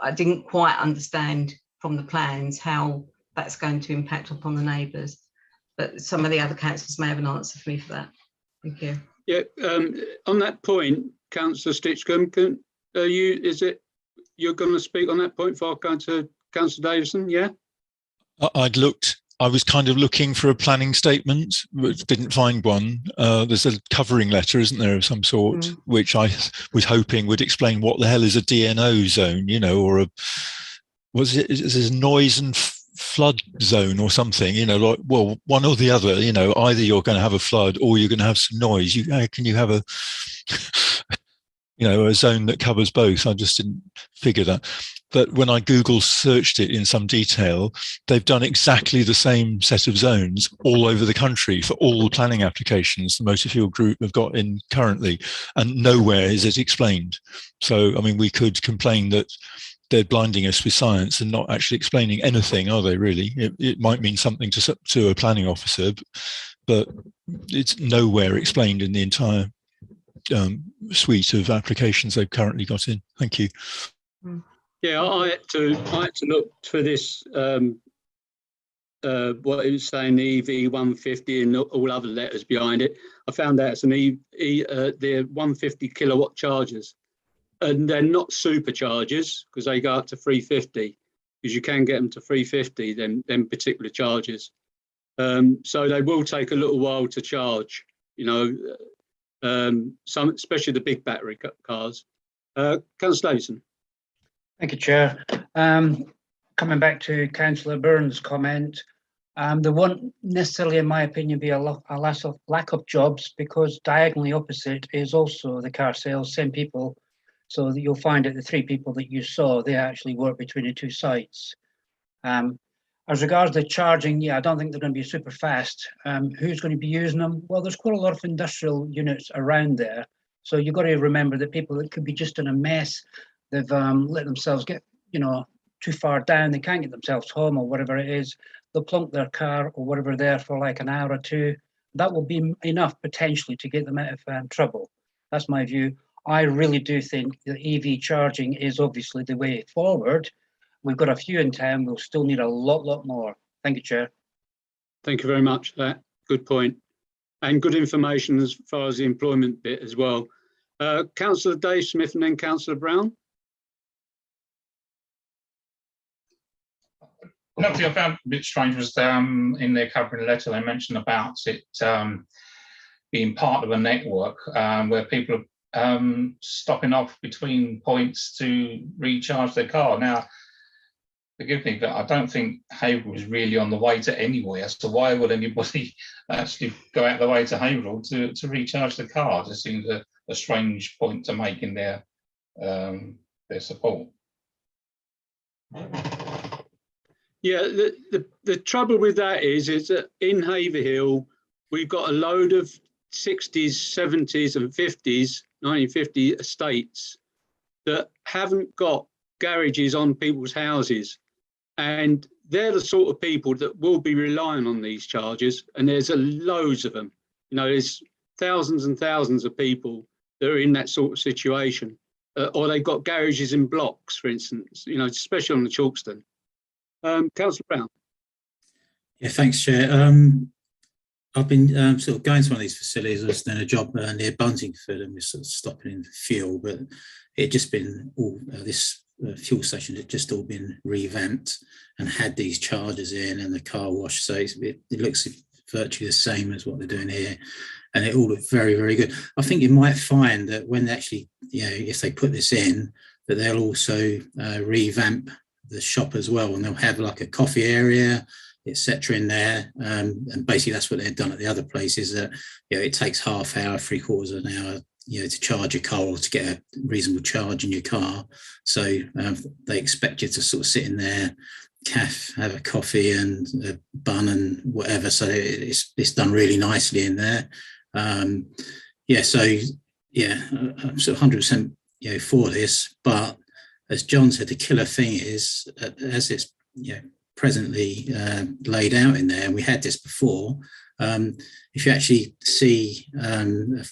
I didn't quite understand from the plans how that's going to impact upon the neighbours. But some of the other councillors may have an answer for me for that. Thank you. Yeah, on that point, Councillor Stitchcombe, you're going to speak on that point before I go to Councillor Davison? Yeah. I was kind of looking for a planning statement, but didn't find one. There's a covering letter, isn't there, of some sort, which I was hoping would explain what the hell is a DNO zone, or is a noise and flood zone or something, like, well, one or the other, either you're going to have a flood or you're going to have some noise. How can you have a zone that covers both. I just didn't figure that. But when I Google searched it in some detail, they've done exactly the same set of zones all over the country for all planning applications the motor fuel group have got in currently, and nowhere is it explained. So, I mean, we could complain that they're blinding us with science and not actually explaining anything, are they really? It might mean something to a planning officer, but it's nowhere explained in the entire suite of applications they've currently got in. Thank you. Yeah, I had to look for this, what it was saying, the EV 150 and all other letters behind it. I found out it's they're 150 kilowatt chargers, and they're not superchargers because they go up to 350, because you can get them to 350, them particular chargers. So they will take a little while to charge, some, especially the big battery cars. Councillor Davison. Thank you, Chair. Coming back to Councillor Byrne's comment, there won't necessarily, in my opinion, be a lack of jobs, because diagonally opposite is also the car sales, same people. So that you'll find that the 3 people that you saw, they actually work between the 2 sites. As regards the charging, yeah, I don't think they're going to be super fast. Who's going to be using them? Well, there's quite a lot of industrial units around there. So you've got to remember that people that could be just in a mess, they've let themselves get, too far down, they can't get themselves home or whatever it is. They'll plunk their car or whatever there for like an hour or 2. That will be enough potentially to get them out of trouble. That's my view. I really do think that EV charging is obviously the way forward. We've got a few in town. We'll still need a lot more. Thank you, Chair. Thank you very much for that. Good point. And good information as far as the employment bit as well. Councillor Dave Smith and then Councillor Brown. Another thing I found a bit strange was in their covering letter, they mentioned about it being part of a network where people are stopping off between points to recharge their car. Now, forgive me, but I don't think Haverhill is really on the way to anywhere. So why would anybody actually go out the way to Haverhill to recharge the car? It just seems a strange point to make in their support. Yeah, the trouble with that is that in Haverhill, we've got a load of 60s, 70s and 50s, 1950 estates that haven't got garages on people's houses. And they're the sort of people that will be relying on these chargers. And there's loads of them. There's thousands and thousands of people that are in that sort of situation. Or they've got garages in blocks, for instance, especially on the Chalkston. Councillor Brown. Yeah, thanks, Chair. I've been sort of going to one of these facilities. I was doing a job near Buntingford, and we're sort of stopping in for fuel, but it just been all this fuel station had just all been revamped and had these chargers in and the car wash. So it looks virtually the same as what they're doing here, and it all looked very, very good. I think you might find that when they actually, if they put this in, that they'll also revamp the shop as well, and they'll have like a coffee area, etc. in there, and basically that's what they've done at the other places. That it takes half hour, 3/4 of an hour, to charge your car or to get a reasonable charge in your car. So they expect you to sort of sit in there, have a coffee and a bun and whatever. So it's done really nicely in there. I'm sort of 100% for this, but as John said, the killer thing is, as it's presently laid out in there, and we had this before, if you actually see a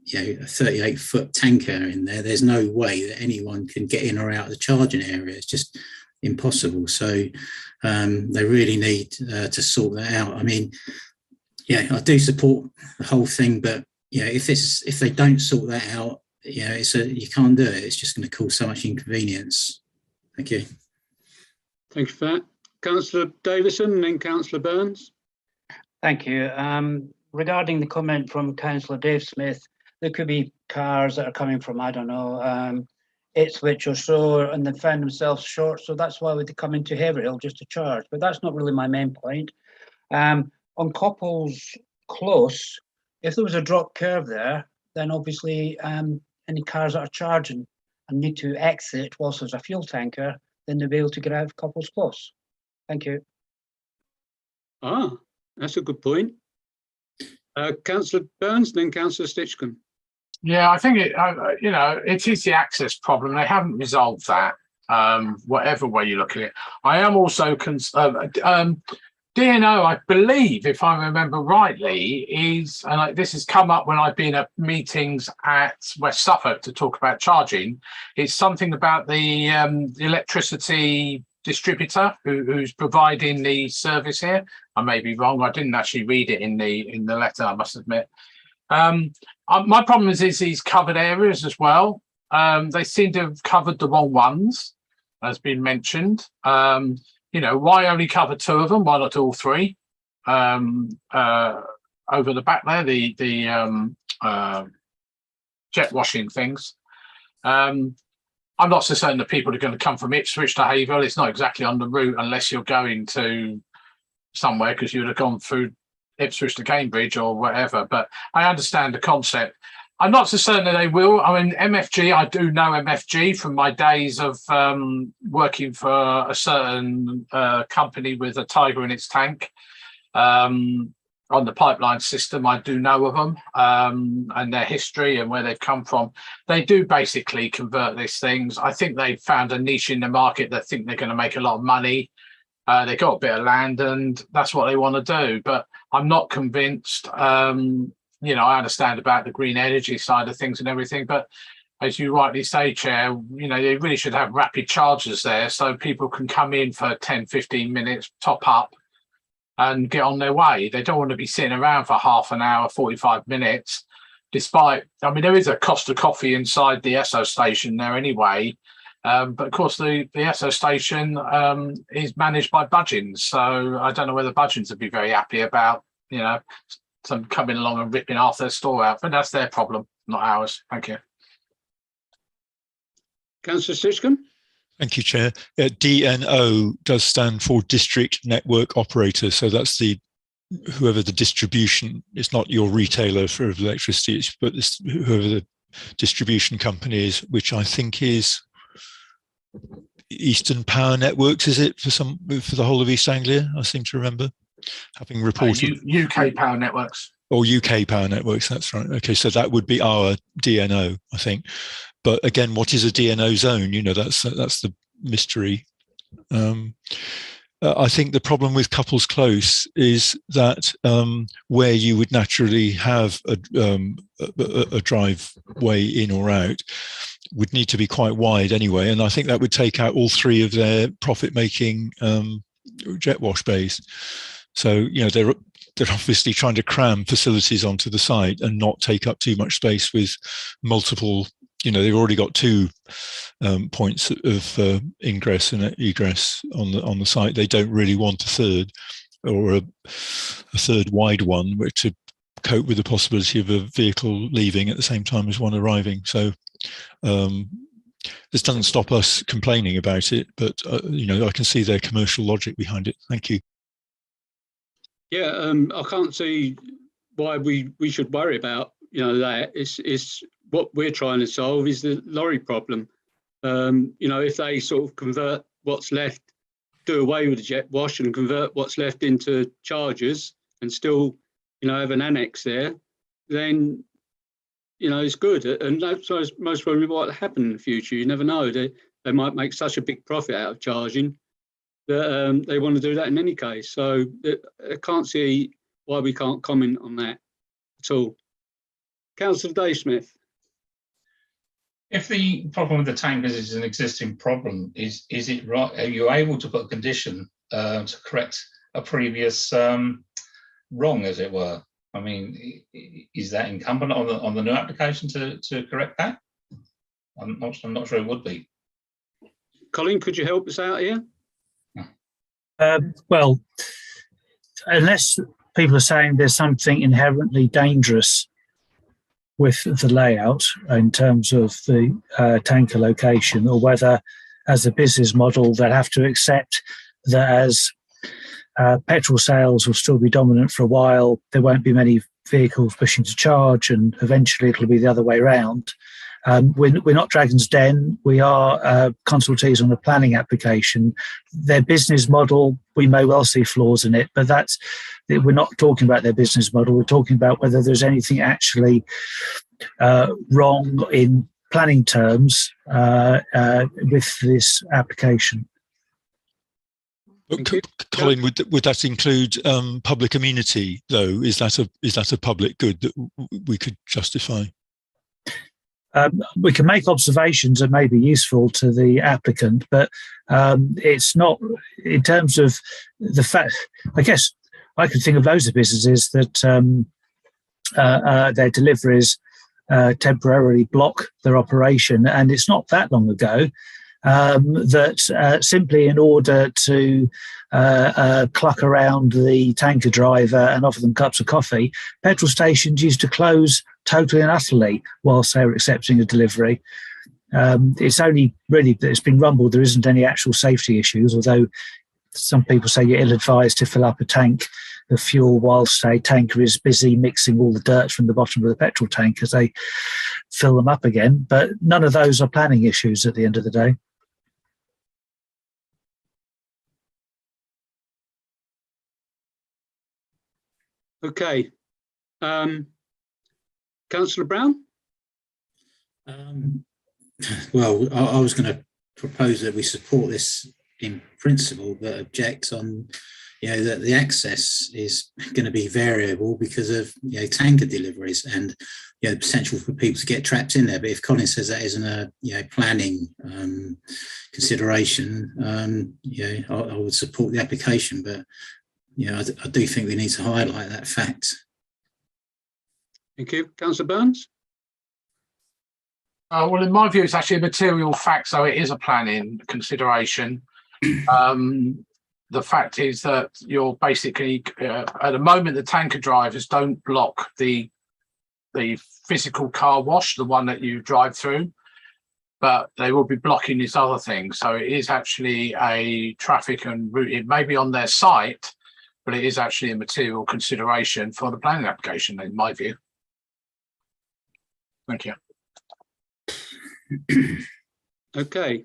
38-foot tanker in there, there's no way that anyone can get in or out of the charging area. It's just impossible. So they really need to sort that out. I mean, I do support the whole thing, but if they don't sort that out, you can't do it. It's just going to cause so much inconvenience. Thank you. Thank you for that. Councillor Davison and then Councillor Burns. Thank you. Regarding the comment from Councillor Dave Smith, there could be cars that are coming from, I don't know, Ipswich or so, and they found themselves short. So that's why they come into Haverhill just to charge. But that's not really my main point. On Copples Close, if there was a drop curve there, then obviously any cars that are charging and need to exit whilst there's a fuel tanker, then they'll be able to get out of Couples Close. Thank you. Ah, that's a good point. Councillor Burns, then Councillor Stitchcombe. Yeah, I think it is the access problem. They haven't resolved that. Whatever way you look at it, I am also DNO, I believe, if I remember rightly, is, and this has come up when I've been at meetings at West Suffolk to talk about charging, it's something about the electricity distributor who's providing the service here. I may be wrong. I didn't actually read it in the letter, I must admit. My problem is these covered areas as well. They seem to have covered the wrong ones, as been mentioned. Why only cover 2 of them? Why not all 3? Over the back there, the jet washing things. I'm not so certain that people are going to come from Ipswich to Haverhill. It's not exactly on the route unless you're going to somewhere, because you would have gone through Ipswich to Cambridge or whatever. But I understand the concept. I'm not so certain that they will. I mean, MFG, I do know MFG from my days of working for a certain company with a tiger in its tank. On the pipeline system, I do know of them and their history and where they've come from. They do basically convert these things. I think they've found a niche in the market that think they're going to make a lot of money. They've got a bit of land and that's what they want to do. But I'm not convinced. I understand about the green energy side of things and everything, but as you rightly say, Chair, they really should have rapid chargers there so people can come in for 10, 15 minutes, top up and get on their way. They don't want to be sitting around for half an hour, 45 minutes, despite, there is a Costa coffee inside the Esso station there anyway. But of course, the Esso station is managed by Budgeons. So I don't know whether Budgeons would be very happy about, some coming along and ripping half their store out, but that's their problem, not ours. Thank you. Councillor Stitchcombe. Thank you, Chair. DNO does stand for District Network Operator. So that's whoever the distribution, it's not your retailer for electricity, but whoever the distribution company is, which I think is Eastern Power Networks, is it, for the whole of East Anglia? I seem to remember having reported. UK Power Networks. Or UK Power Networks, that's right. Okay, so that would be our DNO, I think. But again, what is a DNO zone? That's the mystery. I think the problem with Couples Close is that where you would naturally have a driveway in or out would need to be quite wide anyway. And I think that would take out all 3 of their profit-making jet wash bays. So, they're obviously trying to cram facilities onto the site and not take up too much space with multiple, they've already got 2 points of ingress and egress on the site. They don't really want a third or a third wide one to cope with the possibility of a vehicle leaving at the same time as one arriving. So this doesn't stop us complaining about it, but I can see their commercial logic behind it. Thank you. Yeah, I can't see why we should worry about that. It's what we're trying to solve is the lorry problem. If they sort of convert what's left, do away with the jet wash and convert what's left into chargers and still have an annex there, then it's good. And that's most probably what will happen in the future. You never know. They might make such a big profit out of charging that they want to do that in any case. So I can't see why we can't comment on that at all. Councillor Dave Smith. If the problem with the tankers is an existing problem, is it right? Are you able to put a condition to correct a previous wrong, as it were? Is that incumbent on the new application to correct that? I'm not sure it would be. Colin, could you help us out here? Well, unless people are saying there's something inherently dangerous with the layout in terms of the tanker location, or whether as a business model they'll have to accept that as petrol sales will still be dominant for a while, there won't be many vehicles pushing to charge, and eventually it'll be the other way around. We're not Dragon's Den. We are consultees on the planning application. Their business model, we may well see flaws in it, but we're not talking about their business model. We're talking about whether there's anything actually wrong in planning terms with this application. Colin, would that include public amenity though? Is that a public good that we could justify? We can make observations that may be useful to the applicant, but it's not in terms of the fact. I guess I could think of loads of businesses that their deliveries temporarily block their operation, and it's not that long ago that simply in order to cluck around the tanker driver and offer them cups of coffee, petrol stations used to close totally and utterly whilst they were accepting a delivery. It's only really that it's been rumbled there isn't any actual safety issues, although some people say you're ill-advised to fill up a tank of fuel whilst a tanker is busy mixing all the dirt from the bottom of the petrol tank as they fill them up again. But none of those are planning issues at the end of the day. Okay. Councillor Brown? Well, I was going to propose that we support this in principle, but object on, that the access is going to be variable because of, tanker deliveries and, the potential for people to get trapped in there. But if Colin says that isn't a, planning consideration, I would support the application, but, I do think we need to highlight that fact. Thank you. Councillor Burns? Well, in my view, it's actually a material fact, so it is a planning consideration. The fact is that you're basically, at the moment, the tanker drivers don't block the physical car wash, the one that you drive through, but they will be blocking this other thing. So it is actually a traffic and route. It may be on their site, but it is actually a material consideration for the planning application, in my view. Thank you. Okay.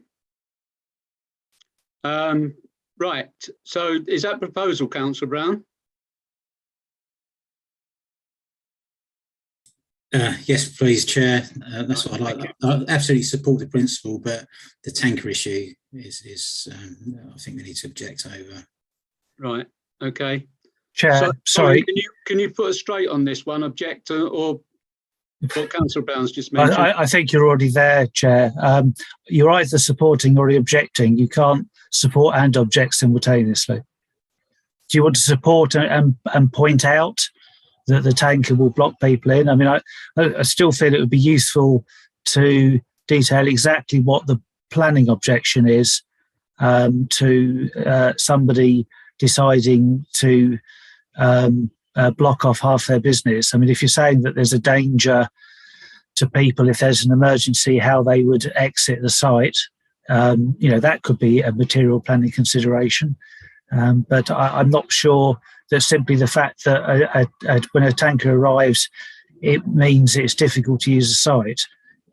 Right. So is that proposal, Councillor Brown? Yes, please, Chair. That's what I like. I absolutely support the principle, but the tanker issue is I think we need to object over. Right. Okay. Chair, sorry. Can you put us straight on this one? Object or what Councillor Brown's just mentioned? I think you're already there, Chair. You're either supporting or objecting. You can't support and object simultaneously. Do you want to support and point out that the tanker will block people in? I mean, I still feel it would be useful to detail exactly what the planning objection is to somebody deciding to block off half their business. I mean, if you're saying that there's a danger to people if there's an emergency, how they would exit the site, that could be a material planning consideration. But I'm not sure that simply the fact that when a tanker arrives, it means it's difficult to use the site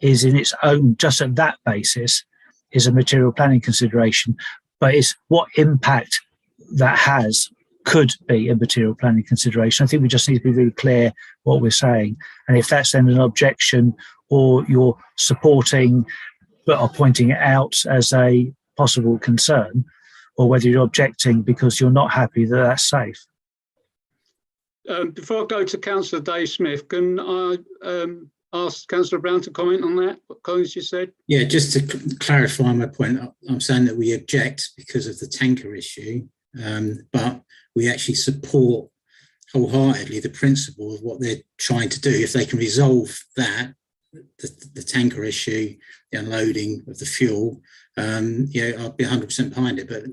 is in its own, just at that basis, is a material planning consideration. But it's what impact that has could be a material planning consideration. I think we just need to be really clear what we're saying. And if that's then an objection or you're supporting but are pointing it out as a possible concern, or whether you're objecting because you're not happy that that's safe. Before I go to Councillor Dave Smith, can I ask Councillor Brown to comment on that, what Colin's just said? Yeah, just to clarify my point, I'm saying that we object because of the tanker issue, but we actually support wholeheartedly the principle of what they're trying to do. If they can resolve that, the tanker issue, the unloading of the fuel, I'll be 100% behind it. But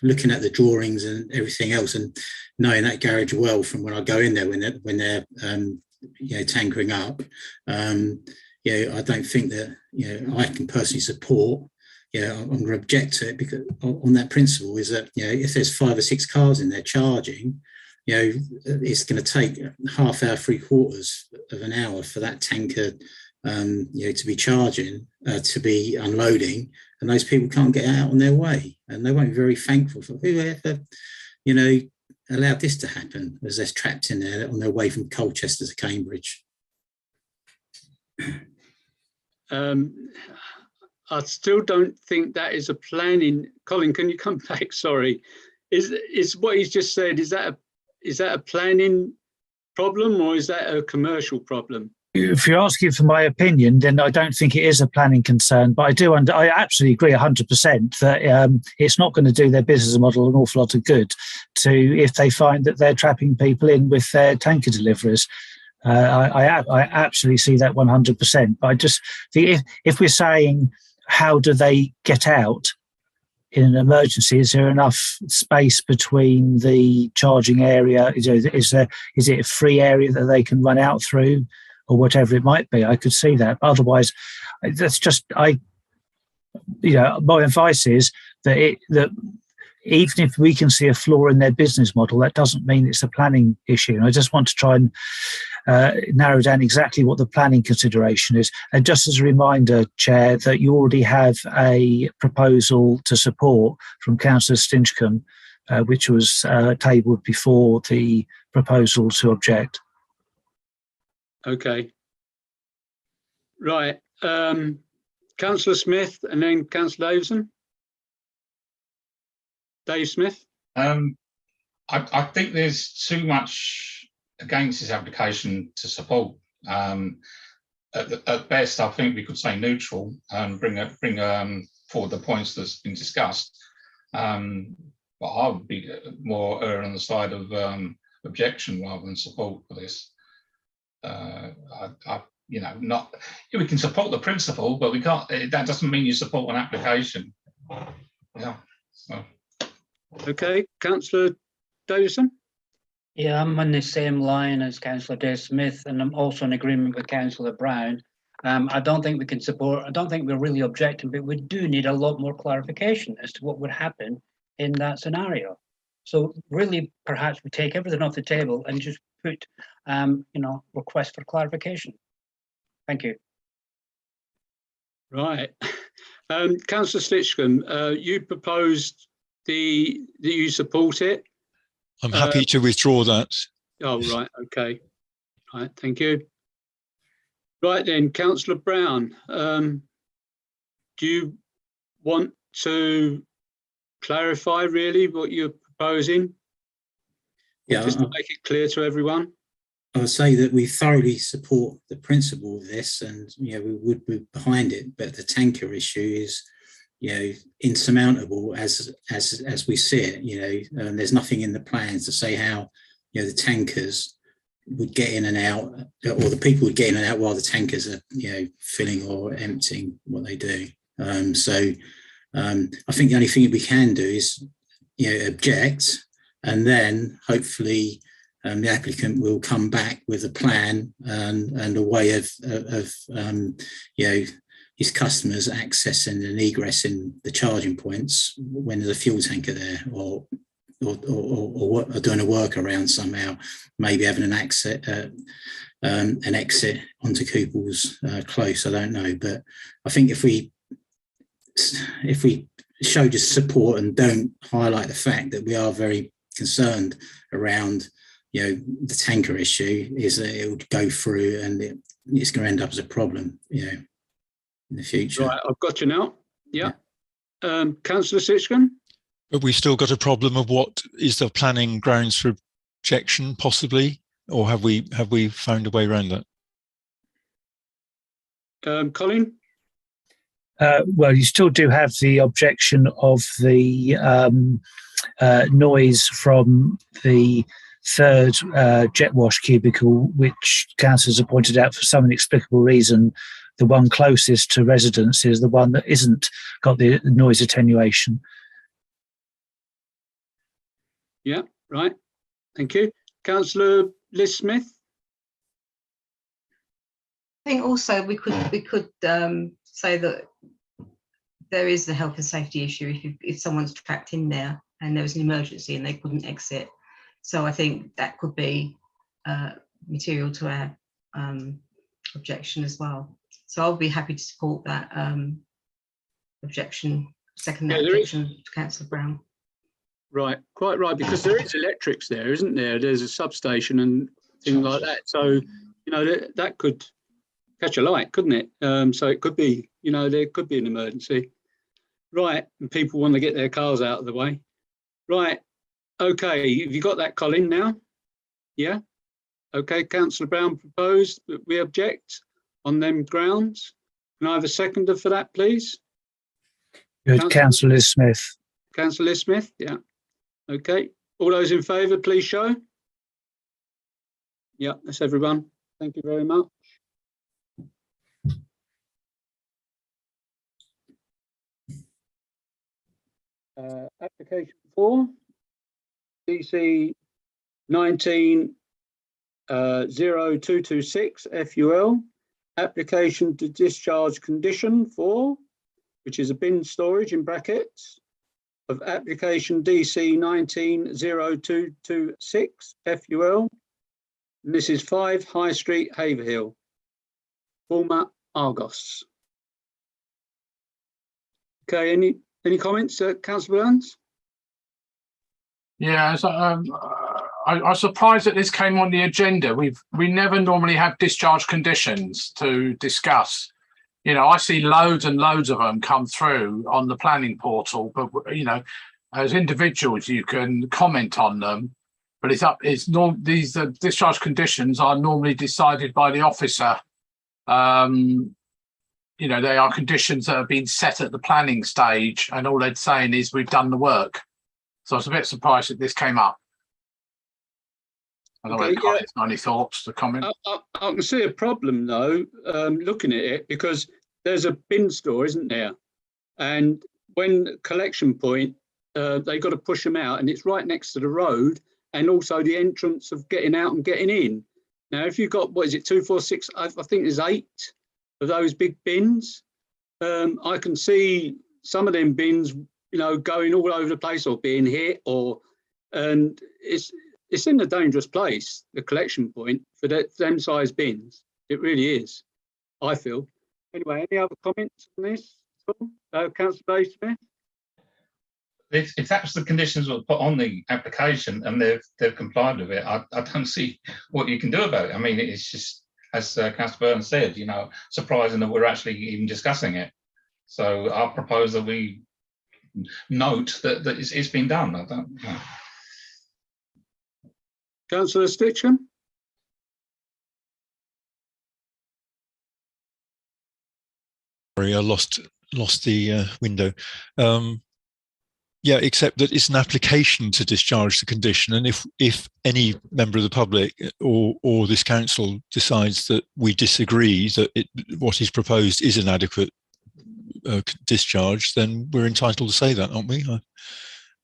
looking at the drawings and everything else, and knowing that garage well from when I go in there when they're tankering up, I don't think that I can personally support. I'm going to object to it because on that principle is that if there's 5 or 6 cars in there charging, it's going to take half hour, 3/4 of an hour for that tanker to be charging, to be unloading, and those people can't get out on their way, and they won't be very thankful for whoever, allowed this to happen, as they're trapped in there on their way from Colchester to Cambridge. I still don't think that is a planning. Colin, can you come back? Sorry, is what he's just said? Is that a planning problem, or is that a commercial problem? If you're asking for my opinion, then I don't think it is a planning concern. But I absolutely agree 100% that it's not going to do their business model an awful lot of good if they find that they're trapping people in with their tanker deliveries. I absolutely see that 100%. But I just think if we're saying how do they get out in an emergency, is there enough space between the charging area? Is it a free area that they can run out through, or whatever it might be? I could see that. But otherwise, that's just my advice is that even if we can see a flaw in their business model, that doesn't mean it's a planning issue. And I just want to try and narrow down exactly what the planning consideration is. And just as a reminder, Chair, that you already have a proposal to support from Councillor Stinchcombe, which was tabled before the proposal to object. Okay. Right. Councillor Smith and then Councillor Davison. Dave Smith. I think there's too much against this application to support. At best, I think we could say neutral and bring forward the points that's been discussed. But I would be more on the side of objection rather than support for this. We can support the principle, but we can't. That doesn't mean you support an application. Yeah. So. Okay, Councillor Davison. Yeah, I'm on the same line as Councillor Dave Smith, and I'm also in agreement with Councillor Brown. I don't think we can support. I don't think we're really objecting, but we do need a lot more clarification as to what would happen in that scenario. So really, perhaps we take everything off the table and just put, request for clarification. Thank you. Right. Councillor Stinchcombe, you proposed that you support it. I'm happy to withdraw that. Oh, right. Okay. Right. Thank you. Right then, Councillor Brown, do you want to clarify really what you're proposing? Yeah, just to make it clear to everyone. I would say that we thoroughly support the principle of this, and we would be behind it. But the tanker issue is, insurmountable as we see it. And there's nothing in the plans to say how the tankers would get in and out, or the people would get in and out while the tankers are filling or emptying what they do. So I think the only thing we can do is object, and then hopefully the applicant will come back with a plan and a way of his customers accessing and egressing the charging points when there's a fuel tanker there, or doing a workaround somehow, maybe having an exit onto Couples Close. I don't know, but I think if we show just support and don't highlight the fact that we are very concerned around the tanker issue, is that it would go through and it's going to end up as a problem in the future. Right, I've got you now. Yeah. Councillor Sitchcombe. But we've still got a problem of what is the planning grounds for objection, possibly, or have we found a way around that? Colin. Well, you still do have the objection of the noise from the third jet wash cubicle, which councillors have pointed out for some inexplicable reason. The one closest to residents is the one that isn't got the noise attenuation. Yeah, right. Thank you. Councillor Liz Smith. I think also we could say that there is the health and safety issue if someone's trapped in there and there was an emergency and they couldn't exit. So I think that could be material to our objection as well. So I'll be happy to support that objection, second that Yeah, there is. objection to Councillor Brown. Right, quite right, because there is electrics there, isn't there? There's a substation and things like that. So, you know, that could catch a light, couldn't it? So it could be, you know, there could be an emergency. Right, and people want to get their cars out of the way. Right, okay, have you got that, Colin, now? Yeah? Okay, Councillor Brown proposed that we object on them grounds. Can I have a seconder for that, please? Good, Councillor Smith. Councillor Smith, yeah. Okay, all those in favour, please show. Yeah, that's everyone. Thank you very much. Application 4, DC 19-0226 FUL, application to discharge condition 4, which is a bin storage in brackets, of application DC 19-0226 FUL. And this is 5 High Street, Haverhill, former Argos. Okay, any comments, Councillor Burns? Yeah, so, I was surprised that this came on the agenda. We never normally have discharge conditions to discuss. You know, I see loads and loads of them come through on the planning portal, but you know, as individuals, you can comment on them. But these discharge conditions are normally decided by the officer. You know, they are conditions that have been set at the planning stage, and all they're saying is we've done the work. So I was a bit surprised that this came up. I don't know whether Colin's got any thoughts to comment. I can see a problem though, looking at it, because there's a bin store, isn't there? And when collection point, they got to push them out, and it's right next to the road, and also the entrance of getting out and getting in. Now, if you've got, what is it, 2, 4, 6, I think there's 8 of those big bins. I can see some of them bins, you know, going all over the place or being hit, and it's in a dangerous place, the collection point for them size bins. It really is, I feel. Anyway, any other comments on this? Councillor Smith? If that's the conditions were put on the application and they've complied with it, I don't see what you can do about it. I mean, it's just, as Councillor Burns said, you know, surprising that we're actually even discussing it. So I propose that we note that it's been done. I don't know. Councillor Stitcham? Sorry, I lost the window. Yeah, except that it's an application to discharge the condition, and if any member of the public or this council decides that we disagree that what is proposed is an adequate discharge, then we're entitled to say that, aren't we?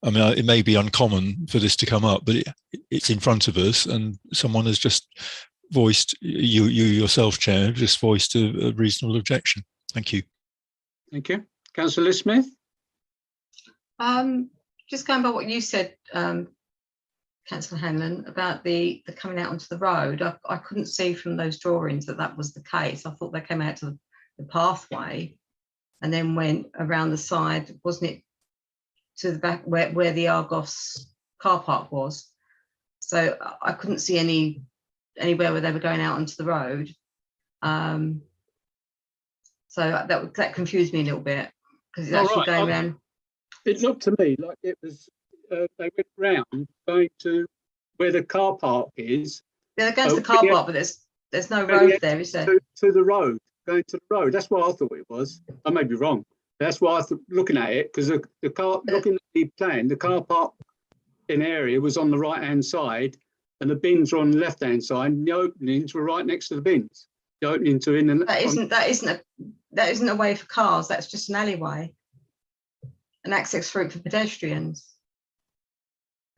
I mean, it may be uncommon for this to come up, but it's in front of us, and someone has just voiced, you yourself, Chair, just voiced a reasonable objection. Thank you. Thank you. Councillor Smith? Just going by what you said, Councillor Hanlon, about the coming out onto the road, I couldn't see from those drawings that was the case. I thought they came out to the pathway and then went around the side, wasn't it, to the back where the Argos car park was. So I couldn't see anywhere where they were going out onto the road. So that confused me a little bit, because it's actually going around. It looked to me like it was, they went round going to where the car park is. Yeah, they're going to the car park, but there's no road there, is there? To the road, going to the road. That's what I thought it was. I may be wrong. That's why I thought, looking at it, because the car, looking at the plan, the car park in area was on the right-hand side, and the bins are on the left-hand side, and the openings were right next to the bins. The opening to in and that isn't a way for cars. That's just an alleyway, an access route for pedestrians.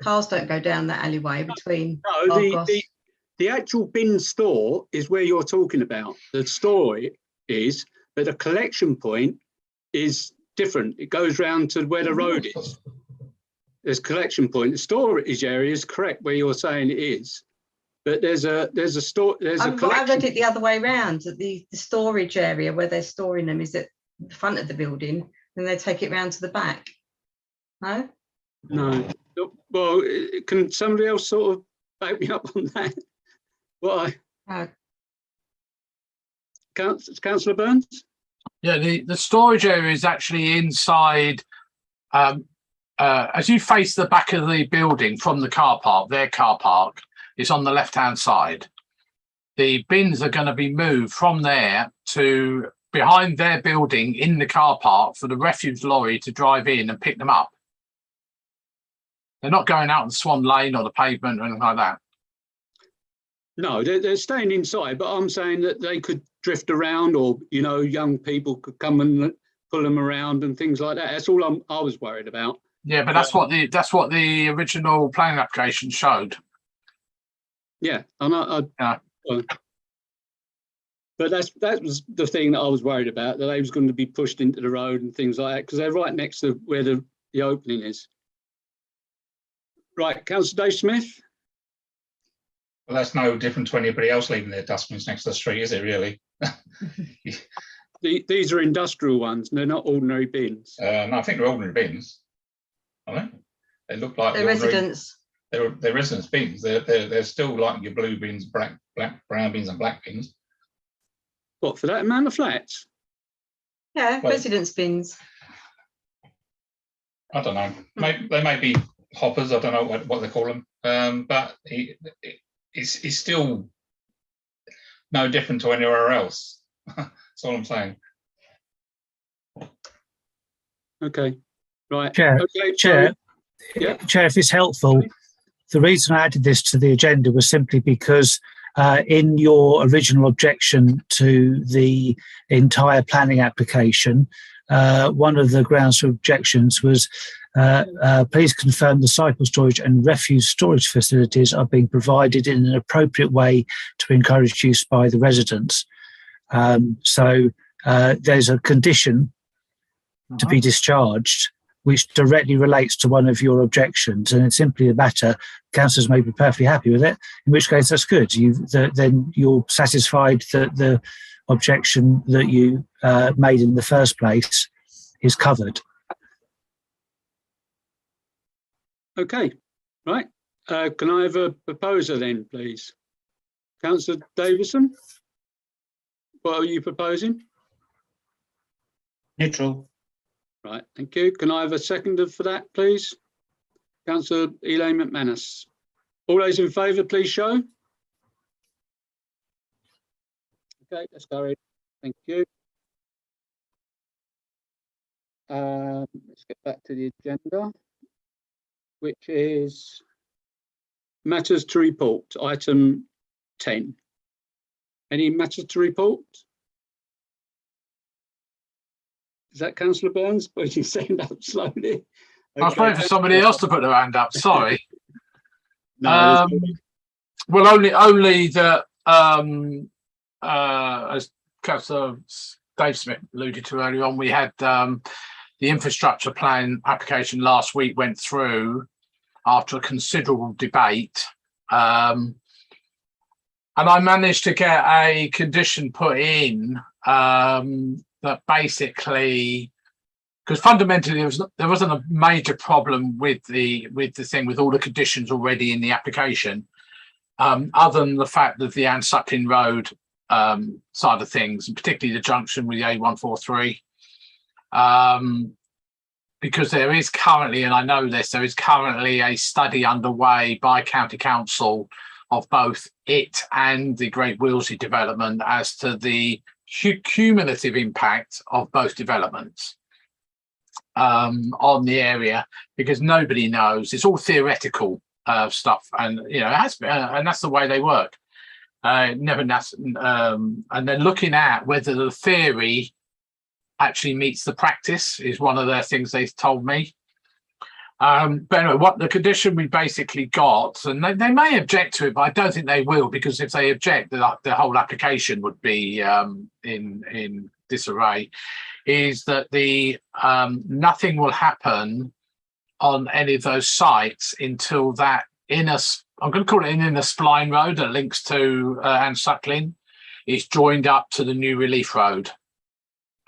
Cars don't go down that alleyway between. No, the actual bin store is where you're talking about. The store is, but the collection point is different. It goes round to where the road is. There's collection point. The storage area is correct where you're saying it is. But there's a store. There's a I collection. read it the other way around. That the storage area where they're storing them is at the front of the building, and they take it round to the back. No. No. Well, can somebody else sort of back me up on that? What Councillor Burns? Yeah, the storage area is actually inside. As you face the back of the building from the car park, their car park is on the left-hand side. The bins are going to be moved from there to behind their building in the car park for the refuse lorry to drive in and pick them up. They're not going out on Swan Lane or the pavement or anything like that. No, they're staying inside, but I'm saying that they could drift around, or young people could come and pull them around and things like that. That's all I was worried about. Yeah, but that's what the original planning application showed. Yeah, and but that was the thing that I was worried about, that they was going to be pushed into the road and things like that, because they're right next to where the opening is. Right, Councillor Dave Smith. Well, that's no different to anybody else leaving their dustbins next to the street, is it really? These are industrial ones, they're not ordinary bins. No, I think they're ordinary bins. Are they look like They're residents. They're residence bins. They're still like your blue bins, brown bins, and black bins. What, for that amount of flats? Yeah, residence bins. I don't know. They may be hoppers. I don't know what they call them. But it's still no different to anywhere else. That's all I'm saying. Okay. Right. Chair, okay, Chair, yeah. Chair, if it's helpful, the reason I added this to the agenda was simply because in your original objection to the entire planning application, one of the grounds for objections was please confirm the cycle storage and refuse storage facilities are being provided in an appropriate way to encourage use by the residents. So there's a condition to be discharged which directly relates to one of your objections, and it's simply a matter, councillors may be perfectly happy with it, in which case that's good. Then you're satisfied that the objection that you made in the first place is covered. Okay, right. Can I have a proposer then, please? Councillor Davison, what are you proposing? Neutral. Right, thank you. Can I have a seconder for that, please? Councillor Elaine McManus. All those in favour, please show. Okay, that's carried. Thank you. Let's get back to the agenda, which is matters to report, item 10. Any matters to report? Is that Councillor Burns? But you stand up slowly. Okay. I was waiting for somebody else to put their hand up. Sorry. No, well, only that as Councillor Dave Smith alluded to earlier on, we had the infrastructure plan application last week went through after a considerable debate. And I managed to get a condition put in that basically, because fundamentally there wasn't a major problem with the thing with all the conditions already in the application, other than the fact that the Ann Suckling Road side of things, and particularly the junction with the A143, because there is currently, and I know this, there is currently a study underway by County Council of both it and the Great Willesey development as to the cumulative impact of both developments on the area, because nobody knows. It's all theoretical stuff, and it has been, and that's the way they work. And they're looking at whether the theory actually meets the practice is one of the things they told me. But anyway, what the condition we basically got, and they may object to it, but I don't think they will, because if they object, the whole application would be in disarray, is that nothing will happen on any of those sites until that inner I'm going to call it an inner spline road that links to Anne Suckling. It's joined up to the new relief road.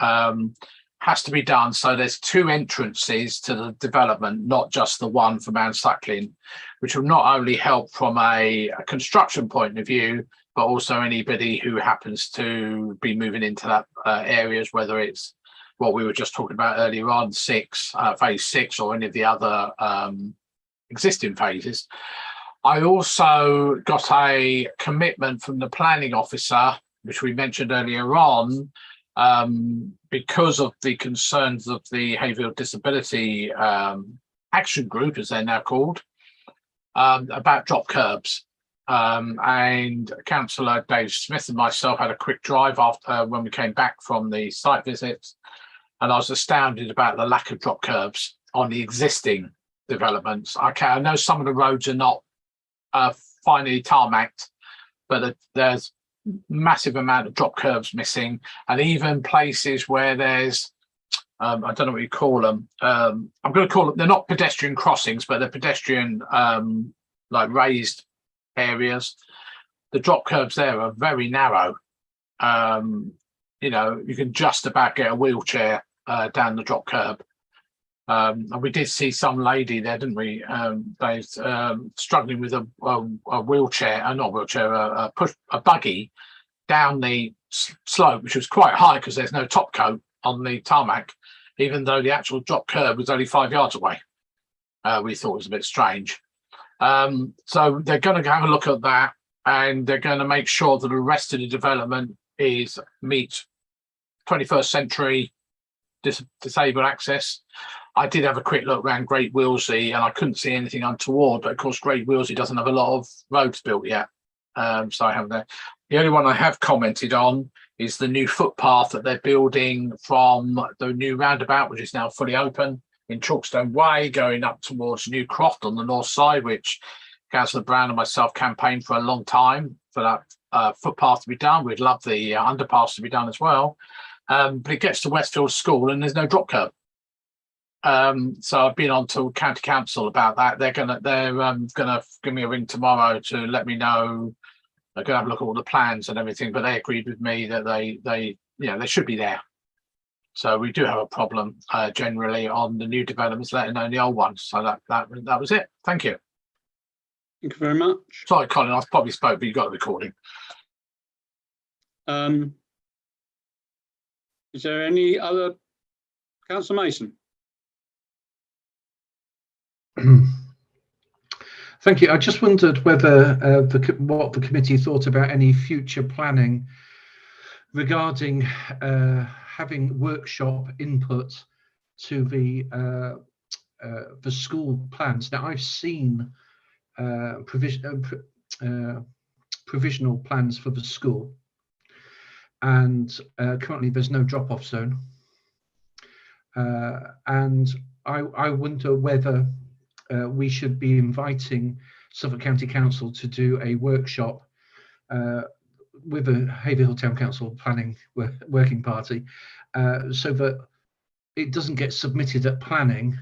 Has to be done. So there's 2 entrances to the development, not just the one from Anne Suckling, which will not only help from a construction point of view, but also anybody who happens to be moving into that areas, whether it's what we were just talking about earlier on, phase 6, or any of the other existing phases. I also got a commitment from the planning officer, which we mentioned earlier on, because of the concerns of the Haverhill Disability Action Group, as they're now called, about drop curbs. And Councillor Dave Smith and myself had a quick drive after when we came back from the site visits, and I was astounded about the lack of drop curbs on the existing developments. I know some of the roads are not finally tarmacked, but there's massive amount of drop curbs missing, and even places where there's I don't know what you call them. I'm going to call them, they're not pedestrian crossings, but they're pedestrian like raised areas. The drop curbs there are very narrow. You know, you can just about get a wheelchair down the drop curb. And we did see some lady there, didn't we? They struggling with a wheelchair, not wheelchair, a buggy down the slope, which was quite high because there's no top coat on the tarmac, even though the actual drop curb was only 5 yards away. We thought it was a bit strange. So they're going to have a look at that, and they're going to make sure that the rest of the development meets 21st century disabled access. I did have a quick look around Great Willsey, and I couldn't see anything untoward, but of course Great Willsey doesn't have a lot of roads built yet. So I haven't there. The only one I have commented on is the new footpath that they're building from the new roundabout, which is now fully open in Chalkstone Way, going up towards New Croft on the north side, which Councillor Brown and myself campaigned for a long time for that footpath to be done. We'd love the underpass to be done as well. But it gets to Westfield School and there's no drop curb. So I've been on to County Council about that. They're gonna give me a ring tomorrow to let me know. They're gonna have a look at all the plans and everything, but they agreed with me that they should be there. So we do have a problem generally on the new developments, letting know the old ones. So that was it. Thank you. Thank you very much. Sorry, Colin, I probably spoke, but you got the recording. Is there any other? Councillor Mason. Thank you. I just wondered whether what the committee thought about any future planning regarding having workshop input to the school plans. Now, I've seen provisional plans for the school, and currently there's no drop-off zone. And I wonder whether we should be inviting Suffolk County Council to do a workshop with the Haverhill Town Council Planning Working Party, so that it doesn't get submitted at planning,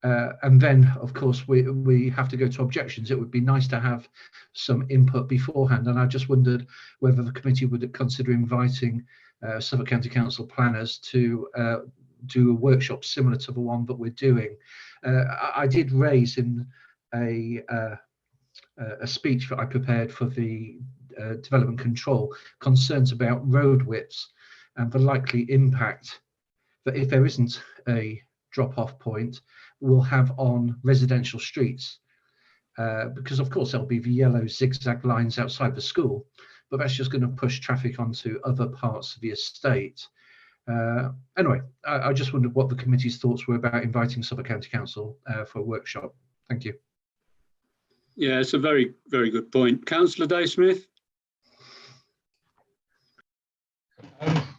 and then of course we have to go to objections. It would be nice to have some input beforehand, and I just wondered whether the committee would consider inviting Suffolk County Council planners to do a workshop similar to the one that we're doing. I did raise in a speech that I prepared for the development control concerns about road widths and the likely impact that, if there isn't a drop-off point, will have on residential streets, because of course there'll be the yellow zigzag lines outside the school, but that's just going to push traffic onto other parts of the estate. Anyway, I just wondered what the committee's thoughts were about inviting Suffolk County Council for a workshop. Thank you. Yeah, it's a very, very good point. Councillor Dave Smith.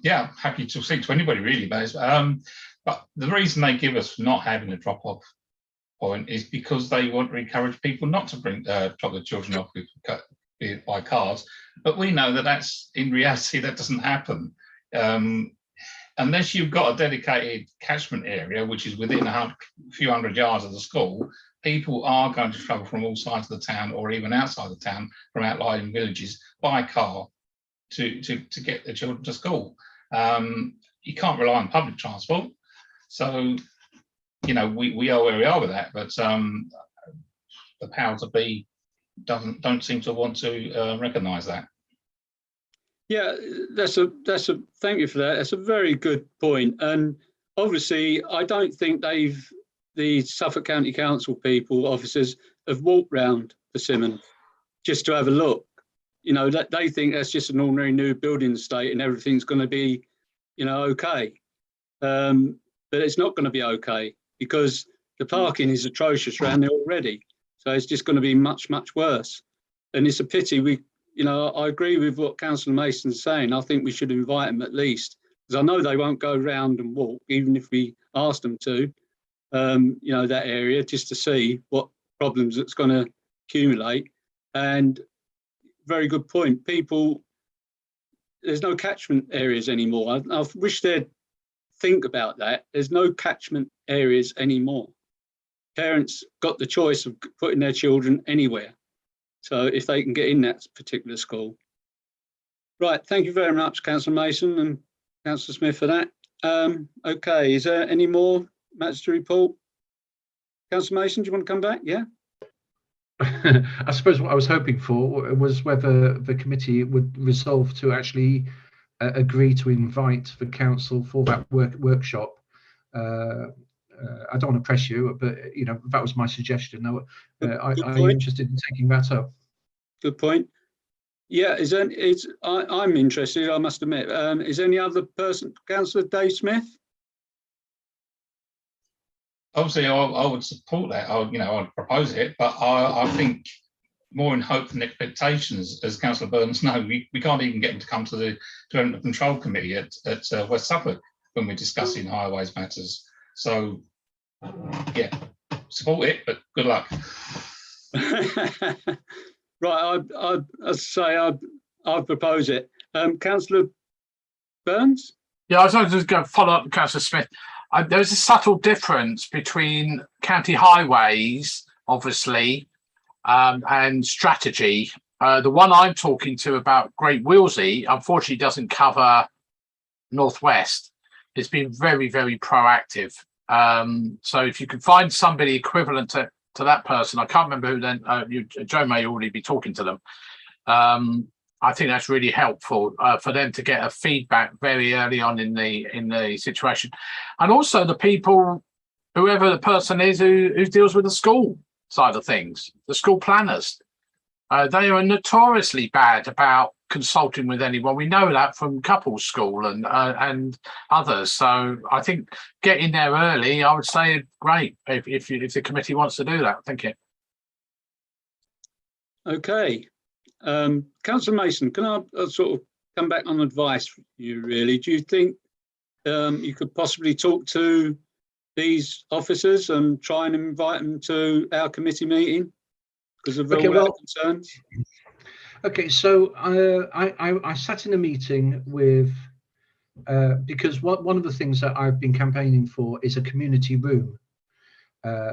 Yeah, happy to speak to anybody really, but the reason they give us not having a drop-off point is because they want to encourage people not to drop their children off by cars. But we know that that's in reality that doesn't happen. unless you've got a dedicated catchment area, which is within a few hundred yards of the school, people are going to travel from all sides of the town or even outside the town from outlying villages by car to get their children to school. You can't rely on public transport. So, you know, we are where we are with that, but the power to be don't seem to want to recognise that. Yeah, that's a thank you for that. That's a very good point. And obviously, I don't think the Suffolk County Council people, officers, have walked round Persimmon just to have a look. You know, that they think that's just an ordinary new building estate and everything's going to be, you know, okay. But it's not going to be okay because the parking is atrocious around there already. So it's just going to be much, much worse. And it's a pity you know, I agree with what Councillor Mason's saying. I think we should invite them at least, because I know they won't go round and walk, even if we ask them to, you know, that area, just to see what problems it's going to accumulate. And very good point. People, there's no catchment areas anymore. I wish they'd think about that. There's no catchment areas anymore. Parents got the choice of putting their children anywhere. So if they can get in that particular school. Right, thank you very much, Councillor Mason and Councillor Smith for that. Okay, is there any more matters to report? Councillor Mason, do you want to come back? Yeah. I suppose what I was hoping for was whether the committee would resolve to actually agree to invite the council for that workshop. I don't want to press you, but you know, that was my suggestion. Are you interested in taking that up? Good point. Yeah, I'm interested, I must admit. Is there any other person? Councillor Dave Smith? Obviously, I would support that. I'd propose it, but I think more in hope than expectations, as Councillor Burns knows, we can't even get them to come to the Development Control Committee at West Suffolk when we're discussing highways matters. So, yeah, support it, but good luck. Right, I'd propose it. Councillor Burns? Yeah, I was just going to follow up with Councillor Smith. There's a subtle difference between county highways, obviously, and strategy. The one I'm talking to about Great Willsey, unfortunately, doesn't cover Northwest. It's been very, very proactive. So if you can find somebody equivalent to that person, I can't remember who then, Joe may already be talking to them. I think that's really helpful for them to get a feedback very early on in the situation. And also the people, whoever the person is who deals with the school side of things, the school planners, they are notoriously bad about consulting with anyone. We know that from Couples School and others. So I think getting there early, I would say, great if the committee wants to do that. Thank you. Okay. Councillor Mason, can I sort of come back on advice from you, really? Do you think you could possibly talk to these officers and try and invite them to our committee meeting because of all our concerns? Okay, so I sat in a meeting with, because one of the things that I've been campaigning for is a community room.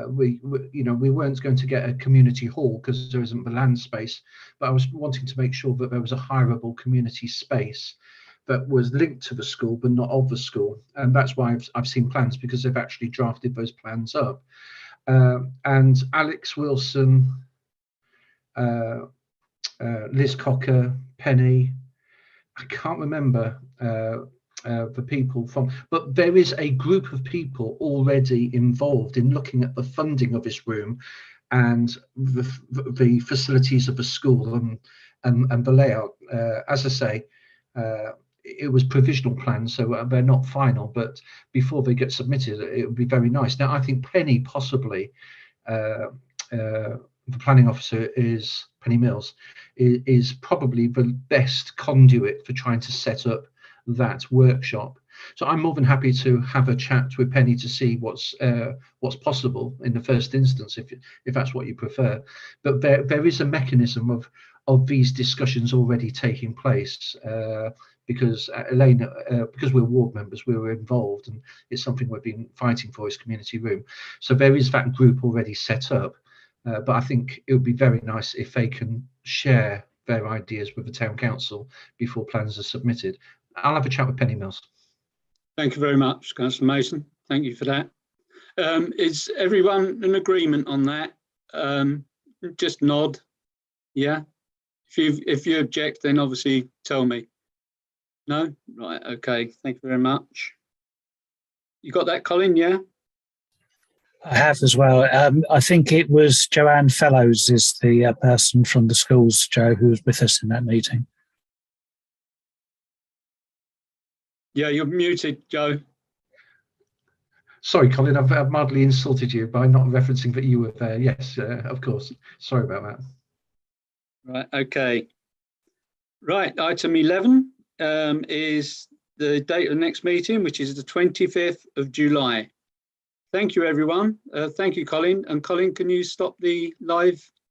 We weren't going to get a community hall because there isn't the land space, but I was wanting to make sure that there was a hireable community space that was linked to the school but not of the school, and that's why I've seen plans, because they've actually drafted those plans up. And Alex Wilson, Liz Cocker, Penny, I can't remember the people from, but there is a group of people already involved in looking at the funding of this room and the facilities of the school and the layout. As I say, it was provisional plans, so they're not final, but before they get submitted, it would be very nice. Now, I think Penny possibly, the planning officer is Penny Mills, is probably the best conduit for trying to set up that workshop. So I'm more than happy to have a chat with Penny to see what's possible in the first instance, if that's what you prefer. But there is a mechanism of these discussions already taking place because Elaine, because we're ward members, we were involved, and it's something we've been fighting for, is community room. So there is that group already set up, but I think it would be very nice if they can share their ideas with the town council before plans are submitted. I'll have a chat with Penny Mills. Thank you very much, Councillor Mason. Thank you for that. Is everyone in agreement on that? Just nod. Yeah. If you object, then obviously tell me. No? Right, okay. Thank you very much. You got that, Colin? Yeah? I have as well. I think it was Joanne Fellows is the person from the schools, Joe, who was with us in that meeting. Yeah, you're muted, Joe. Sorry, Colin, I've mildly insulted you by not referencing that you were there. Yes, of course. Sorry about that. Right, okay. Right, item 11 is the date of the next meeting, which is the 25th of July. Thank you, everyone. Thank you, Colin. And Colin, can you stop the live